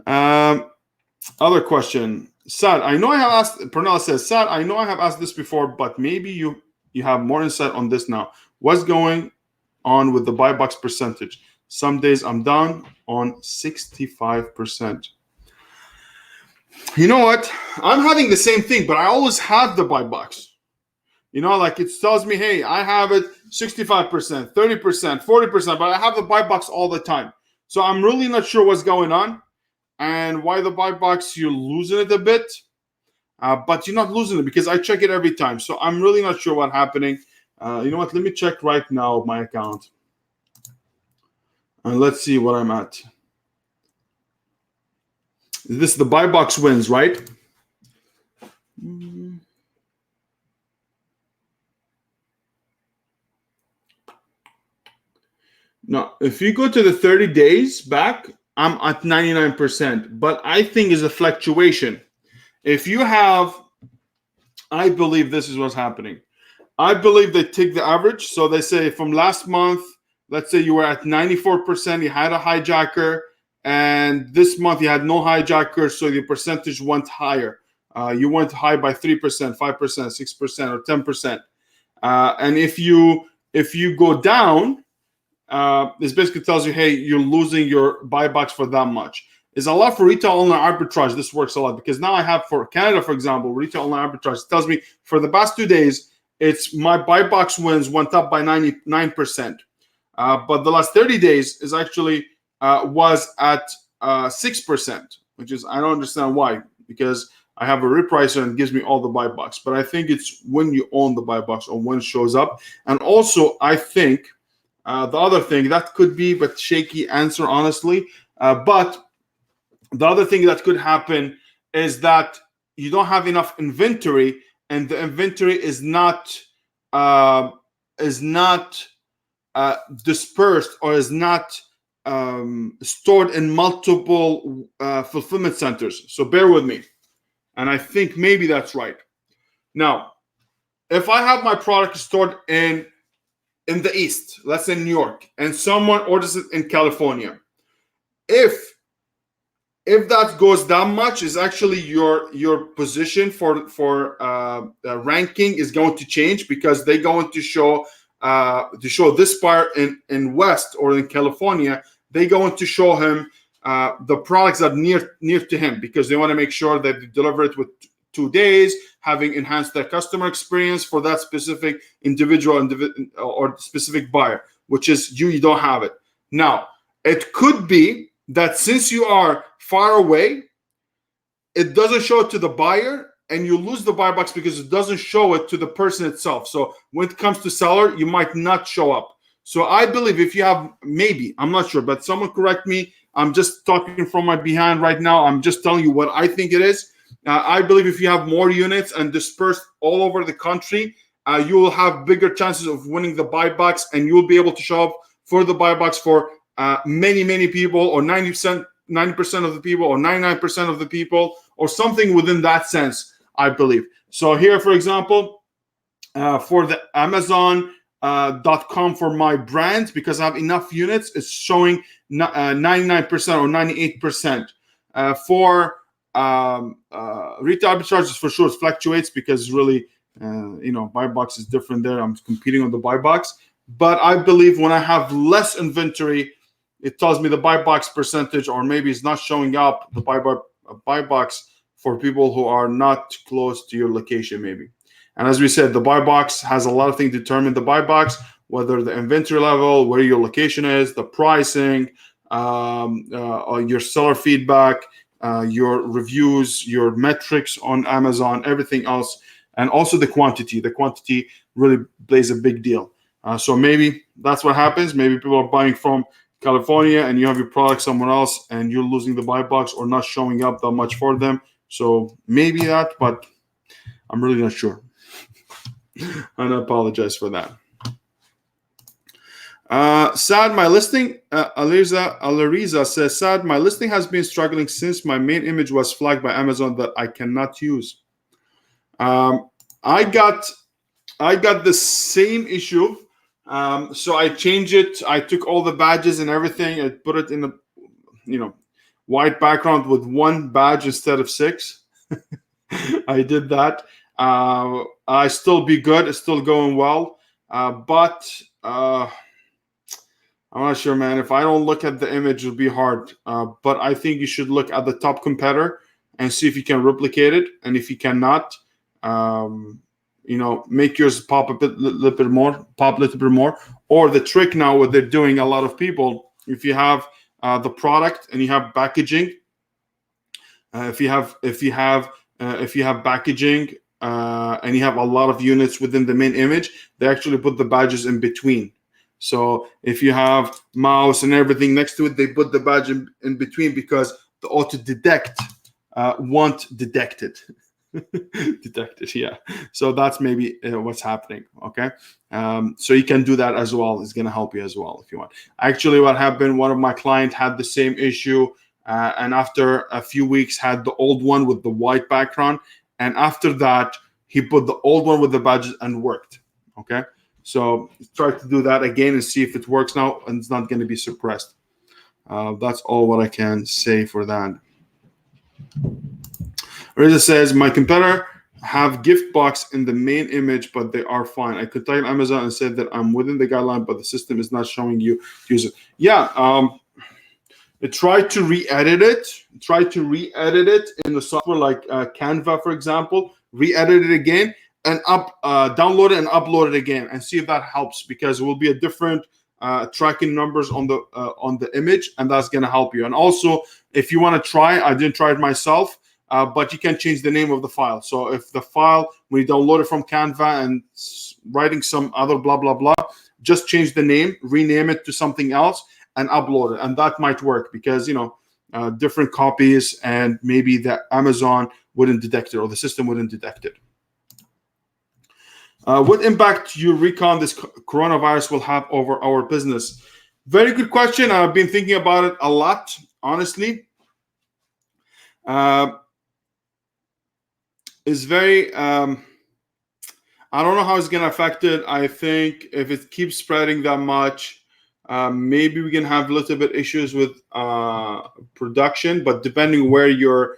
Other question. Sad, I know I have asked, Pernell says, Sad, I know I have asked this before, but maybe you have more insight on this now. What's going on with the buy box percentage? Some days I'm down on 65%. You know what? I'm having the same thing, but I always have the buy box. You know, like it tells me, hey, I have it 65%, 30%, 40%, but I have the buy box all the time. So I'm really not sure what's going on and why the buy box, you're losing it a bit. But you're not losing it, because I check it every time. So I'm really not sure what's happening. You know what? Let me check right now my account. And let's see what I'm at. This is the buy box wins, right? No, if you go to the 30 days back, I'm at 99%. But I think it's a fluctuation. If you have, I believe this is what's happening. I believe they take the average. So they say from last month, let's say you were at 94%, you had a hijacker, and this month you had no hijacker, so your percentage went higher. You went high by 3%, 5%, 6%, or 10%. And if you go down, this basically tells you, hey, you're losing your buy box for that much. It's a lot for retail online arbitrage. This works a lot, because now I have, for Canada, for example, retail online arbitrage. It tells me for the past 2 days, it's my buy box wins went up by 99%. But the last 30 days is actually was at 6%, which is, I don't understand why, because I have a repricer and it gives me all the buy box. But I think it's when you own the buy box or when it shows up. And also, I think the other thing that could be, but shaky answer, honestly. But The other thing that could happen is that you don't have enough inventory, and the inventory is not uh, is not dispersed, or is not stored in multiple fulfillment centers. So bear with me, and I think maybe that's right. Now, if I have my product stored in the East, let's say New York, and someone orders it in California, if that goes down much, is actually your position for ranking is going to change, because they're going to show this buyer in West or in California, they're going to show him the products that are near to him, because they want to make sure that they deliver it with 2 days, having enhanced their customer experience for that specific individual or specific buyer, which is you don't have it. Now, it could be that since you are far away, it doesn't show it to the buyer, and you lose the buy box because it doesn't show it to the person itself. So when it comes to seller, you might not show up. So I believe if you have, maybe, I'm not sure, but someone correct me. I'm just talking from my behind right now. I'm just telling you what I think it is. I believe if you have more units and dispersed all over the country, you will have bigger chances of winning the buy box, and you will be able to show up for the buy box for many people, or 90% of the people, or 99% of the people, or something within that sense, I believe. So here, for example, for the Amazon.com for my brand, because I have enough units, it's showing 99% or 98%. For retail arbitrage, for sure, it fluctuates, because really, buy box is different there. I'm competing on the buy box. But I believe when I have less inventory, it tells me the buy box percentage, or maybe it's not showing up the buy box for people who are not close to your location, maybe. And as we said, the buy box has a lot of things to determine the buy box, whether the inventory level, where your location is, the pricing, your seller feedback, your reviews, your metrics on Amazon, everything else, and also the quantity. The quantity really plays a big deal. So maybe that's what happens. Maybe people are buying from California, and you have your product somewhere else, and you're losing the buy box or not showing up that much for them. So maybe that, but I'm really not sure. And I apologize for that. Sad, my listing, Alariza says, sad, my listing has been struggling since my main image was flagged by Amazon that I cannot use. I got the same issue. So I changed it. I took all the badges and everything. I put it in a, white background with one badge instead of 6. I did that. I still be good. It's still going well. But I'm not sure, man. If I don't look at the image, it'll be hard. But I think you should look at the top competitor and see if you can replicate it. And if you cannot, make yours pop a little bit more. Or the trick now, what they're doing, a lot of people, if you have the product and you have packaging, if you have packaging and you have a lot of units within the main image, they actually put the badges in between. So if you have mouse and everything next to it, they put the badge in between, because the auto detect won't detect it. Detected, yeah. So that's maybe what's happening. Okay, so you can do that as well. It's going to help you as well if you want. Actually, what happened, one of my clients had the same issue, and after a few weeks had the old one with the white background, and after that he put the old one with the badges and worked. Okay, so try to do that again and see if it works now, and it's not going to be suppressed. That's all what I can say for that. Reza says, my competitor have gift box in the main image, but they are fine. I contacted Amazon and said that I'm within the guideline, but the system is not showing you to use it. Yeah, try to re-edit it. Try to re-edit it in the software like Canva, for example. Re-edit it again and download it and upload it again, and see if that helps, because it will be a different tracking numbers on the image, and that's going to help you. And also, if you want to try, I didn't try it myself. But you can change the name of the file. So if the file, when you download it from Canva and writing some other blah, blah, blah, just change the name, rename it to something else, and upload it. And that might work, because, different copies, and maybe the Amazon wouldn't detect it or the system wouldn't detect it. What impact do you reckon this coronavirus will have over our business? Very good question. I've been thinking about it a lot, honestly. It's very, I don't know how it's going to affect it. I think if it keeps spreading that much, maybe we can have a little bit issues with production, but depending where your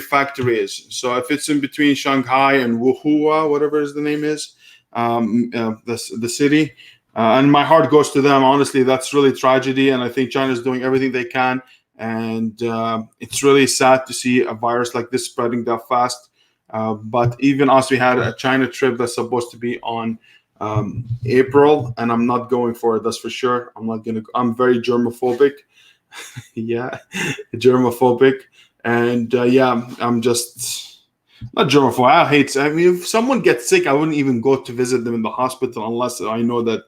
factory is. So if it's in between Shanghai and Wuhan, whatever the name is, the city, and my heart goes to them. Honestly, that's really tragedy, and I think China's doing everything they can. And it's really sad to see a virus like this spreading that fast. But even us, we had a China trip that's supposed to be on April, and I'm not going for it. That's for sure. I'm very germophobic. Yeah, germophobic. And I'm just not germophobic. I mean, if someone gets sick, I wouldn't even go to visit them in the hospital unless I know that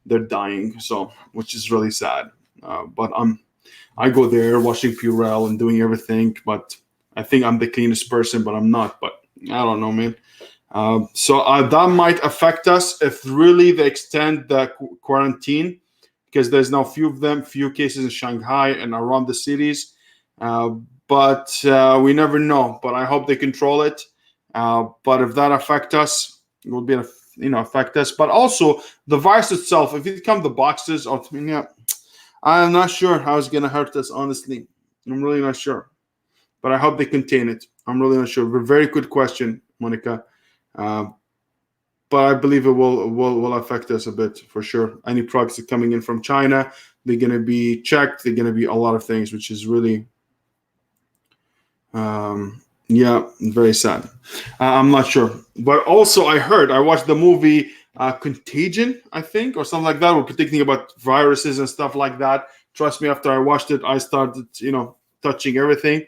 they're dying. So, which is really sad. But I go there watching Purell and doing everything. But I think I'm the cleanest person, but I'm not. But I don't know, man. So that might affect us if really they extend the quarantine, because there's now few cases in Shanghai and around the cities. But we never know. But I hope they control it. But if that affect us, it will be affect us. But also the virus itself, if it comes the boxes, I'm not sure how it's gonna hurt us. Honestly, I'm really not sure. But I hope they contain it. I'm really not sure. Very good question, Monica. But I believe it will affect us a bit for sure. Any products that coming in from China, they're gonna be checked. They're gonna be a lot of things, which is really. Very sad. I'm not sure, but also I watched the movie Contagion, I think, or something like that. We're predicting about viruses and stuff like that. Trust me, after I watched it, I started, touching everything.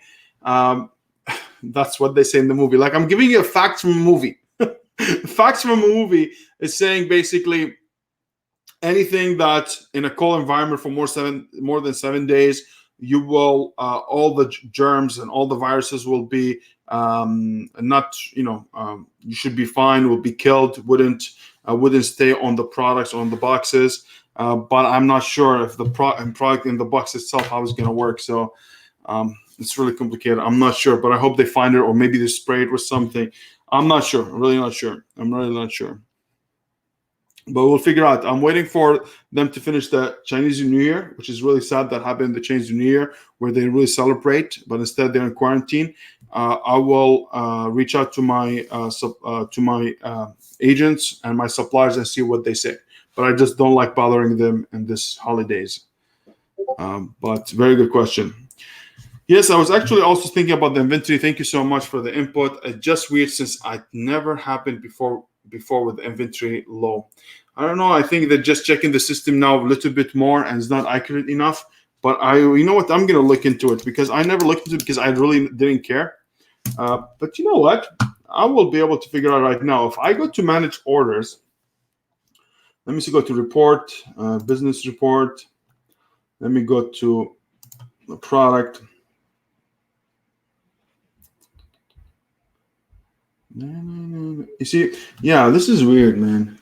That's what they say in the movie. Like, I'm giving you facts from a movie. Facts from a movie is saying basically anything that in a cold environment for more than 7 days, you will all the germs and all the viruses will be not, you should be fine, will be killed, wouldn't stay on the products, on the boxes. But I'm not sure if the product in the box itself, how it's going to work. So it's really complicated. I'm not sure, but I hope they find it, or maybe they spray it with something. I'm not sure. I'm really not sure. But we'll figure out. I'm waiting for them to finish the Chinese New Year, which is really sad that happened, the Chinese New Year, where they really celebrate, but instead they're in quarantine. I will reach out to my agents and my suppliers and see what they say. But I just don't like bothering them in this holidays. But very good question. Yes, I was actually also thinking about the inventory. Thank you so much for the input. It's just weird since it never happened before with the inventory low. I don't know. I think they're just checking the system now a little bit more and it's not accurate enough. But you know what? I'm going to look into it because I never looked into it because I really didn't care. But you know what? I will be able to figure out right now. If I go to manage orders, let me see, go to report, business report. Let me go to the product. You see, yeah, this is weird, man.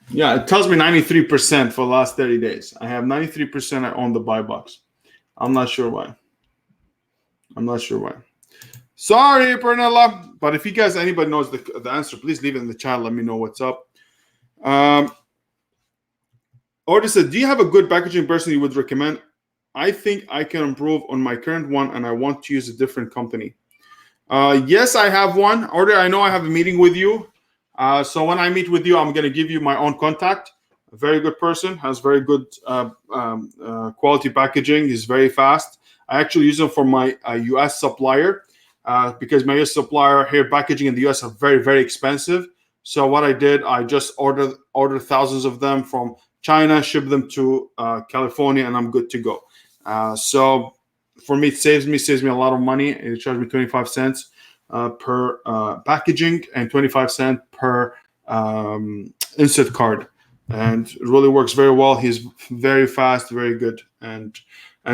Yeah, it tells me 93% for the last 30 days. I have 93% on the buy box. I'm not sure why. Sorry, Pernilla. But if you guys, anybody knows the answer, please leave it in the chat. Let me know what's up. Order said, do you have a good packaging person you would recommend? I think I can improve on my current one and I want to use a different company. Yes, I have one. Order, I know I have a meeting with you. So when I meet with you, I'm going to give you my own contact. A very good person, has very good quality packaging. He's very fast. I actually use him for my U.S. supplier because my U.S. supplier here, packaging in the U.S. are very, very expensive. So what I did, I just ordered thousands of them from China, ship them to California, and I'm good to go. So for me, it saves me a lot of money. It charged me 25 cents per packaging and 25 cents per insert card. and it really works very well. He's very fast, very good. And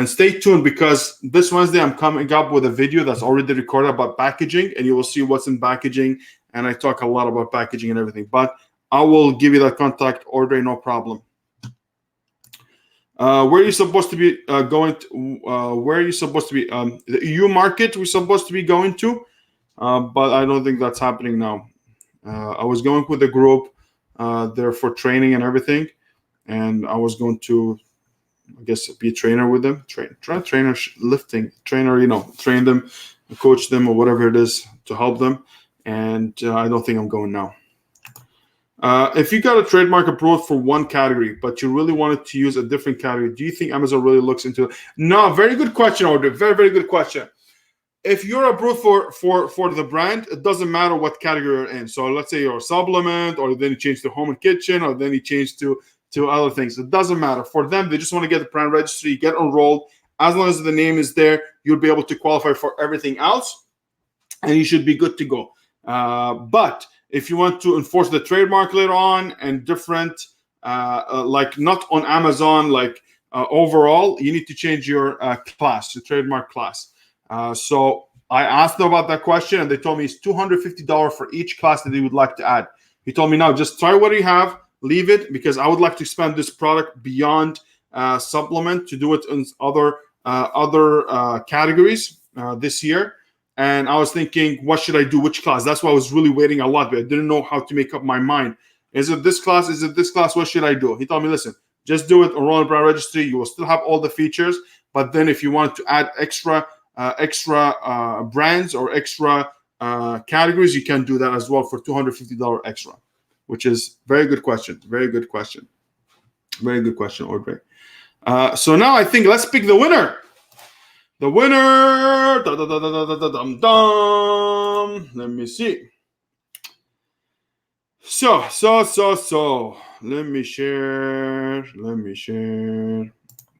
stay tuned, because this Wednesday I'm coming up with a video that's already recorded about packaging, and you will see what's in packaging. And I talk a lot about packaging and everything, but I will give you that contact, Audrey, no problem. Where are you supposed to be going to? Where are you supposed to be? The EU market we're supposed to be going to, but I don't think that's happening now. I was going with the group there for training and everything, and I was going to, I guess, be a trainer with them, trainer, lifting trainer, train them, coach them, or whatever it is to help them. And I don't think I'm going now. If you got a trademark approved for one category, but you really wanted to use a different category, do you think Amazon really looks into it? No, very good question, Audrey. Very, very good question. If you're approved for the brand, it doesn't matter what category you're in. So let's say you're a supplement, or then you change to home and kitchen, or then you change to other things. It doesn't matter. For them, they just want to get the brand registry, get enrolled. As long as the name is there, you'll be able to qualify for everything else, and you should be good to go. But if you want to enforce the trademark later on and different, like not on Amazon, like overall, you need to change your class, your trademark class. So I asked them about that question, and they told me it's $250 for each class that they would like to add. He told me, now just try what you have, leave it, because I would like to expand this product beyond supplement, to do it in other categories this year. And I was thinking, what should I do? Which class? That's why I was really waiting a lot, but I didn't know how to make up my mind. Is it this class? Is it this class? What should I do? He told me, listen, just do it, enroll in brand registry. You will still have all the features, but then if you want to add extra brands or extra categories, you can do that as well for $250 extra, which is very good question. Very good question. Very good question, Audrey. So now I think let's pick the winner. The winner. Let me see. So. Let me share.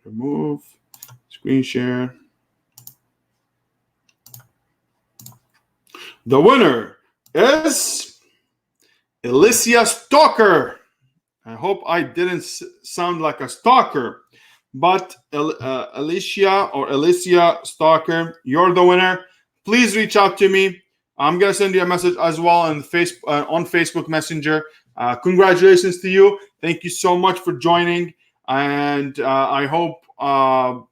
Remove. Screen share. The winner is Alicia Stalker. I hope I didn't sound like a stalker, but Alicia Stalker, you're the winner. Please reach out to me. I'm going to send you a message as well on Facebook Messenger. Congratulations to you. Thank you so much for joining. And I hope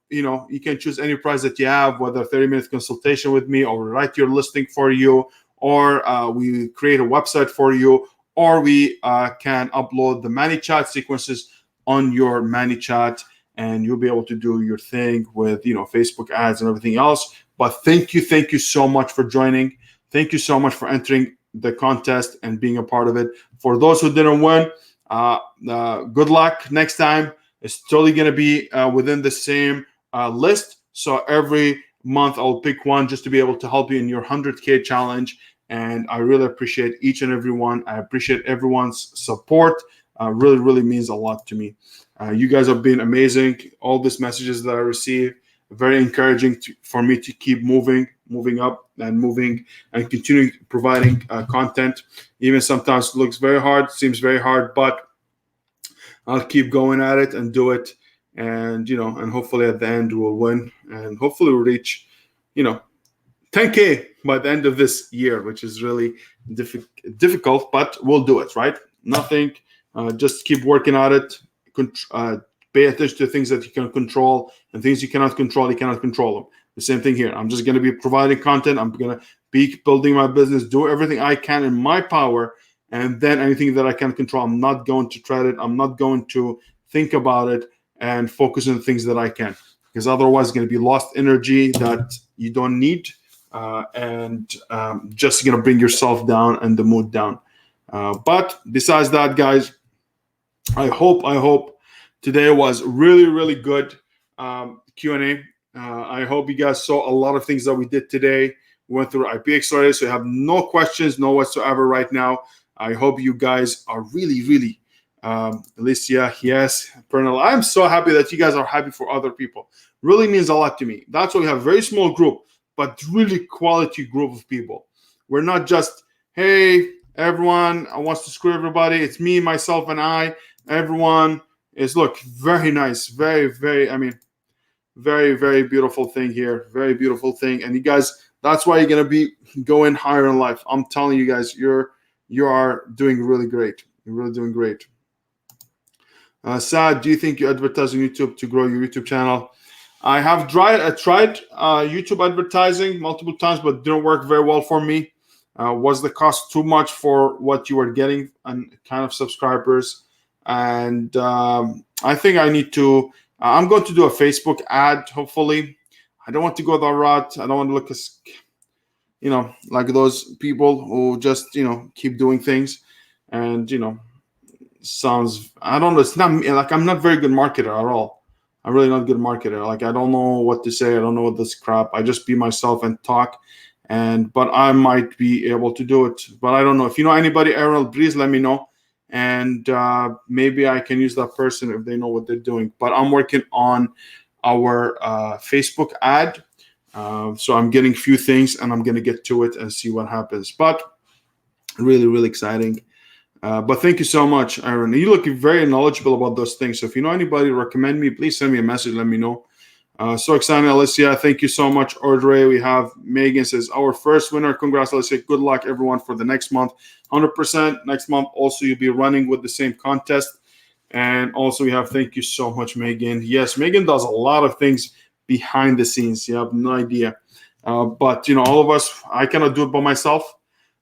you can choose any price that you have, whether 30-minute consultation with me, or write your listing for you, or we create a website for you, or we can upload the Manychat sequences on your Manychat, and you'll be able to do your thing with Facebook ads and everything else. But thank you so much for joining. Thank you so much for entering the contest and being a part of it. For those who didn't win, good luck next time. It's totally going to be within the same list. So every month I'll pick one just to be able to help you in your 100K challenge. And I really appreciate each and every one. I appreciate everyone's support. Really, really means a lot to me. You guys have been amazing. All these messages that I receive, very encouraging for me to keep moving up and continue providing content. Even sometimes it looks very hard, seems very hard, but I'll keep going at it and do it. And, and hopefully at the end we'll win, and hopefully we'll reach, 10K by the end of this year, which is really difficult, but we'll do it, right? Nothing, just keep working at it. Pay attention to things that you can control, and things you cannot control them. The same thing here. I'm just going to be providing content. I'm going to be building my business, do everything I can in my power, and then anything that I can control, I'm not going to tread it. I'm not going to think about it and focus on the things that I can, because otherwise it's going to be lost energy that you don't need, and just going to bring yourself down and the mood down. But besides that, guys, I hope today was really, really good Q&A. I hope you guys saw a lot of things that we did today. We went through IP Accelerator, so you have no questions, no whatsoever right now. I hope you guys are really, really, Alicia, yes, Pernell. I'm so happy that you guys are happy for other people. Really means a lot to me. That's why we have a very small group, but really quality group of people. We're not just, hey, everyone wants to screw everybody. It's me, myself, and I. Everyone is, look, very nice, very. I mean, very beautiful thing here, very beautiful thing. And you guys, that's why you're gonna be going higher in life. I'm telling you guys, you are doing really great. You're really doing great. Saad, do you think you advertise on YouTube to grow your YouTube channel? I have tried YouTube advertising multiple times, but it didn't work very well for me. Was the cost too much for what you were getting and kind of subscribers? And I think I need to. I'm going to do a Facebook ad. Hopefully, I don't want to go that route. I don't want to look as, like those people who just keep doing things, and sounds. I don't know. It's not like I'm not very good marketer at all. I'm really not a good marketer. Like I don't know what to say. I don't know what this crap. I just be myself and talk, but I might be able to do it. But I don't know. If you know anybody, Errol, please let me know, and maybe I can use that person if they know what they're doing. But I'm working on our Facebook ad, so I'm getting a few things, and I'm gonna get to it and see what happens. But really exciting. But thank you so much, Aaron. You look very knowledgeable about those things. So if you know anybody, recommend me. Please send me a message. Let me know. So excited, Alicia. Thank you so much, Audrey. We have Megan says, our first winner. Congrats, Alicia. Good luck, everyone, for the next month. 100% next month. Also, you'll be running with the same contest. And also, we have, thank you so much, Megan. Yes, Megan does a lot of things behind the scenes. You have no idea. But, all of us, I cannot do it by myself.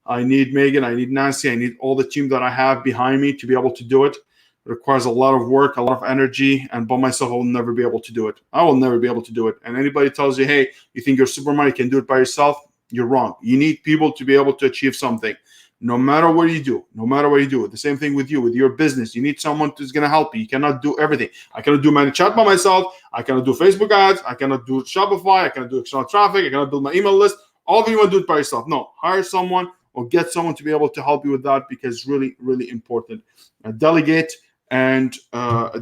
I need Megan, I need Nancy, I need all the team that I have behind me to be able to do it. It requires a lot of work, a lot of energy, and by myself, I will never be able to do it. I will never be able to do it. And anybody tells you, hey, you think you're Superman, you can do it by yourself, you're wrong. You need people to be able to achieve something. No matter what you do, the same thing with you, with your business. You need someone who's going to help you. You cannot do everything. I cannot do Manychat by myself. I cannot do Facebook ads. I cannot do Shopify. I cannot do external traffic. I cannot build my email list. All of you want to do it by yourself. No, hire someone or get someone to be able to help you with that, because it's really important. Delegate and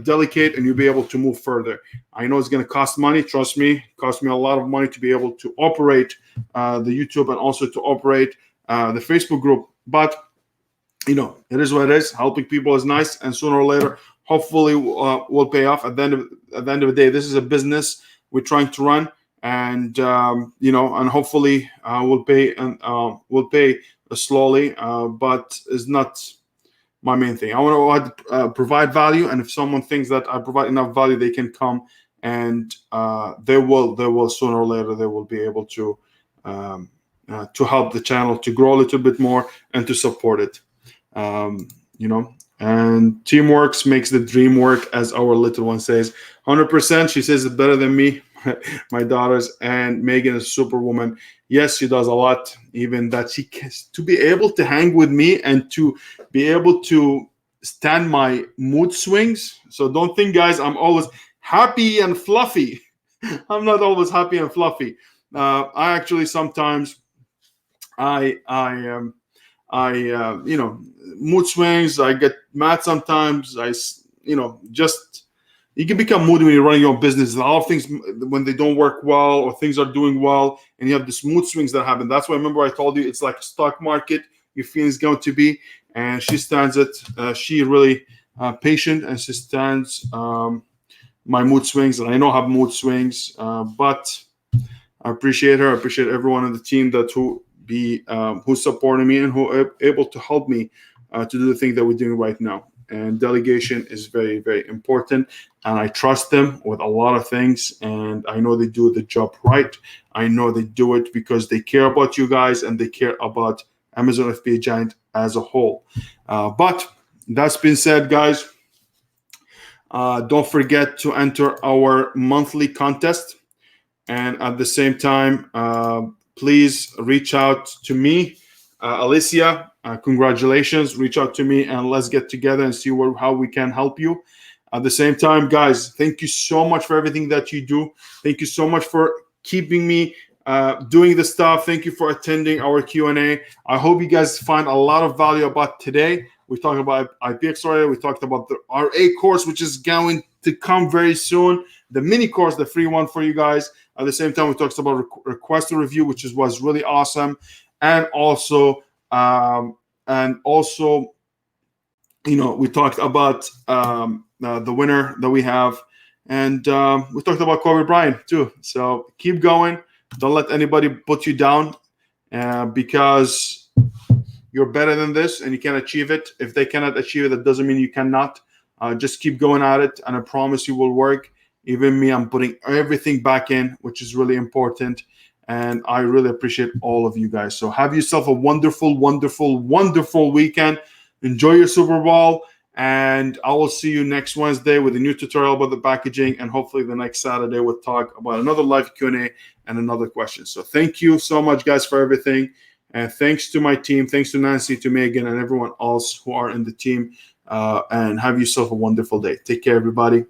delegate, and you'll be able to move further. I know it's going to cost money. Trust me, it costs me a lot of money to be able to operate the YouTube and also to operate the Facebook group. But it is what it is. Helping people is nice, and sooner or later, hopefully, will pay off. At the end of the day, this is a business we're trying to run, and and hopefully we'll pay slowly, but it's not my main thing. I want to provide value, and if someone thinks that I provide enough value, they can come, and they will sooner or later they will be able to help the channel to grow a little bit more and to support it. And teamwork makes the dream work, as our little one says. 100%. She says it better than me. My daughters, and Megan is a superwoman. Yes, she does a lot. Even that she can, to be able to hang with me and to be able to stand my mood swings. So don't think, guys, I'm always happy and fluffy. I'm not always happy and fluffy. I actually sometimes mood swings. I get mad sometimes. You can become moody when you're running your own business. A lot of things, when they don't work well or things are doing well, and you have this mood swings that happen. That's why, remember, I told you it's like a stock market. Your feeling is going to be, and she stands it. She really patient, and she stands my mood swings. And I know I have mood swings, but I appreciate her. I appreciate everyone on the team who's supporting me and who are able to help me to do the thing that we're doing right now. And delegation is very important, and I trust them with a lot of things, and I know they do the job right. I know they do it because they care about you guys, and they care about Amazon FBA Giant as a whole. But that's been said, guys, don't forget to enter our monthly contest, and at the same time, please reach out to me, Alicia. Congratulations. Reach out to me, and let's get together and see how we can help you. At the same time, guys, thank you so much for everything that you do. Thank you so much for keeping me doing the stuff. Thank you for attending our Q&A. I hope you guys find a lot of value about today. We talked about IP Accelerator. We talked about the RA course, which is going to come very soon. The mini course, the free one for you guys. At the same time, we talked about request a review, which was really awesome. And also we talked about the winner that we have, and we talked about Kobe Bryant too. So keep going. Don't let anybody put you down, because you're better than this and you can achieve it. If they cannot achieve it, that doesn't mean you cannot. Just keep going at it, and I promise you will work. Even me, I'm putting everything back in, which is really important. And I really appreciate all of you guys. So have yourself a wonderful, wonderful, wonderful weekend. Enjoy your Super Bowl. And I will see you next Wednesday with a new tutorial about the packaging. And hopefully the next Saturday we'll talk about another live Q&A and another question. So thank you so much, guys, for everything. And thanks to my team. Thanks to Nancy, to Megan, and everyone else who are in the team. And have yourself a wonderful day. Take care, everybody.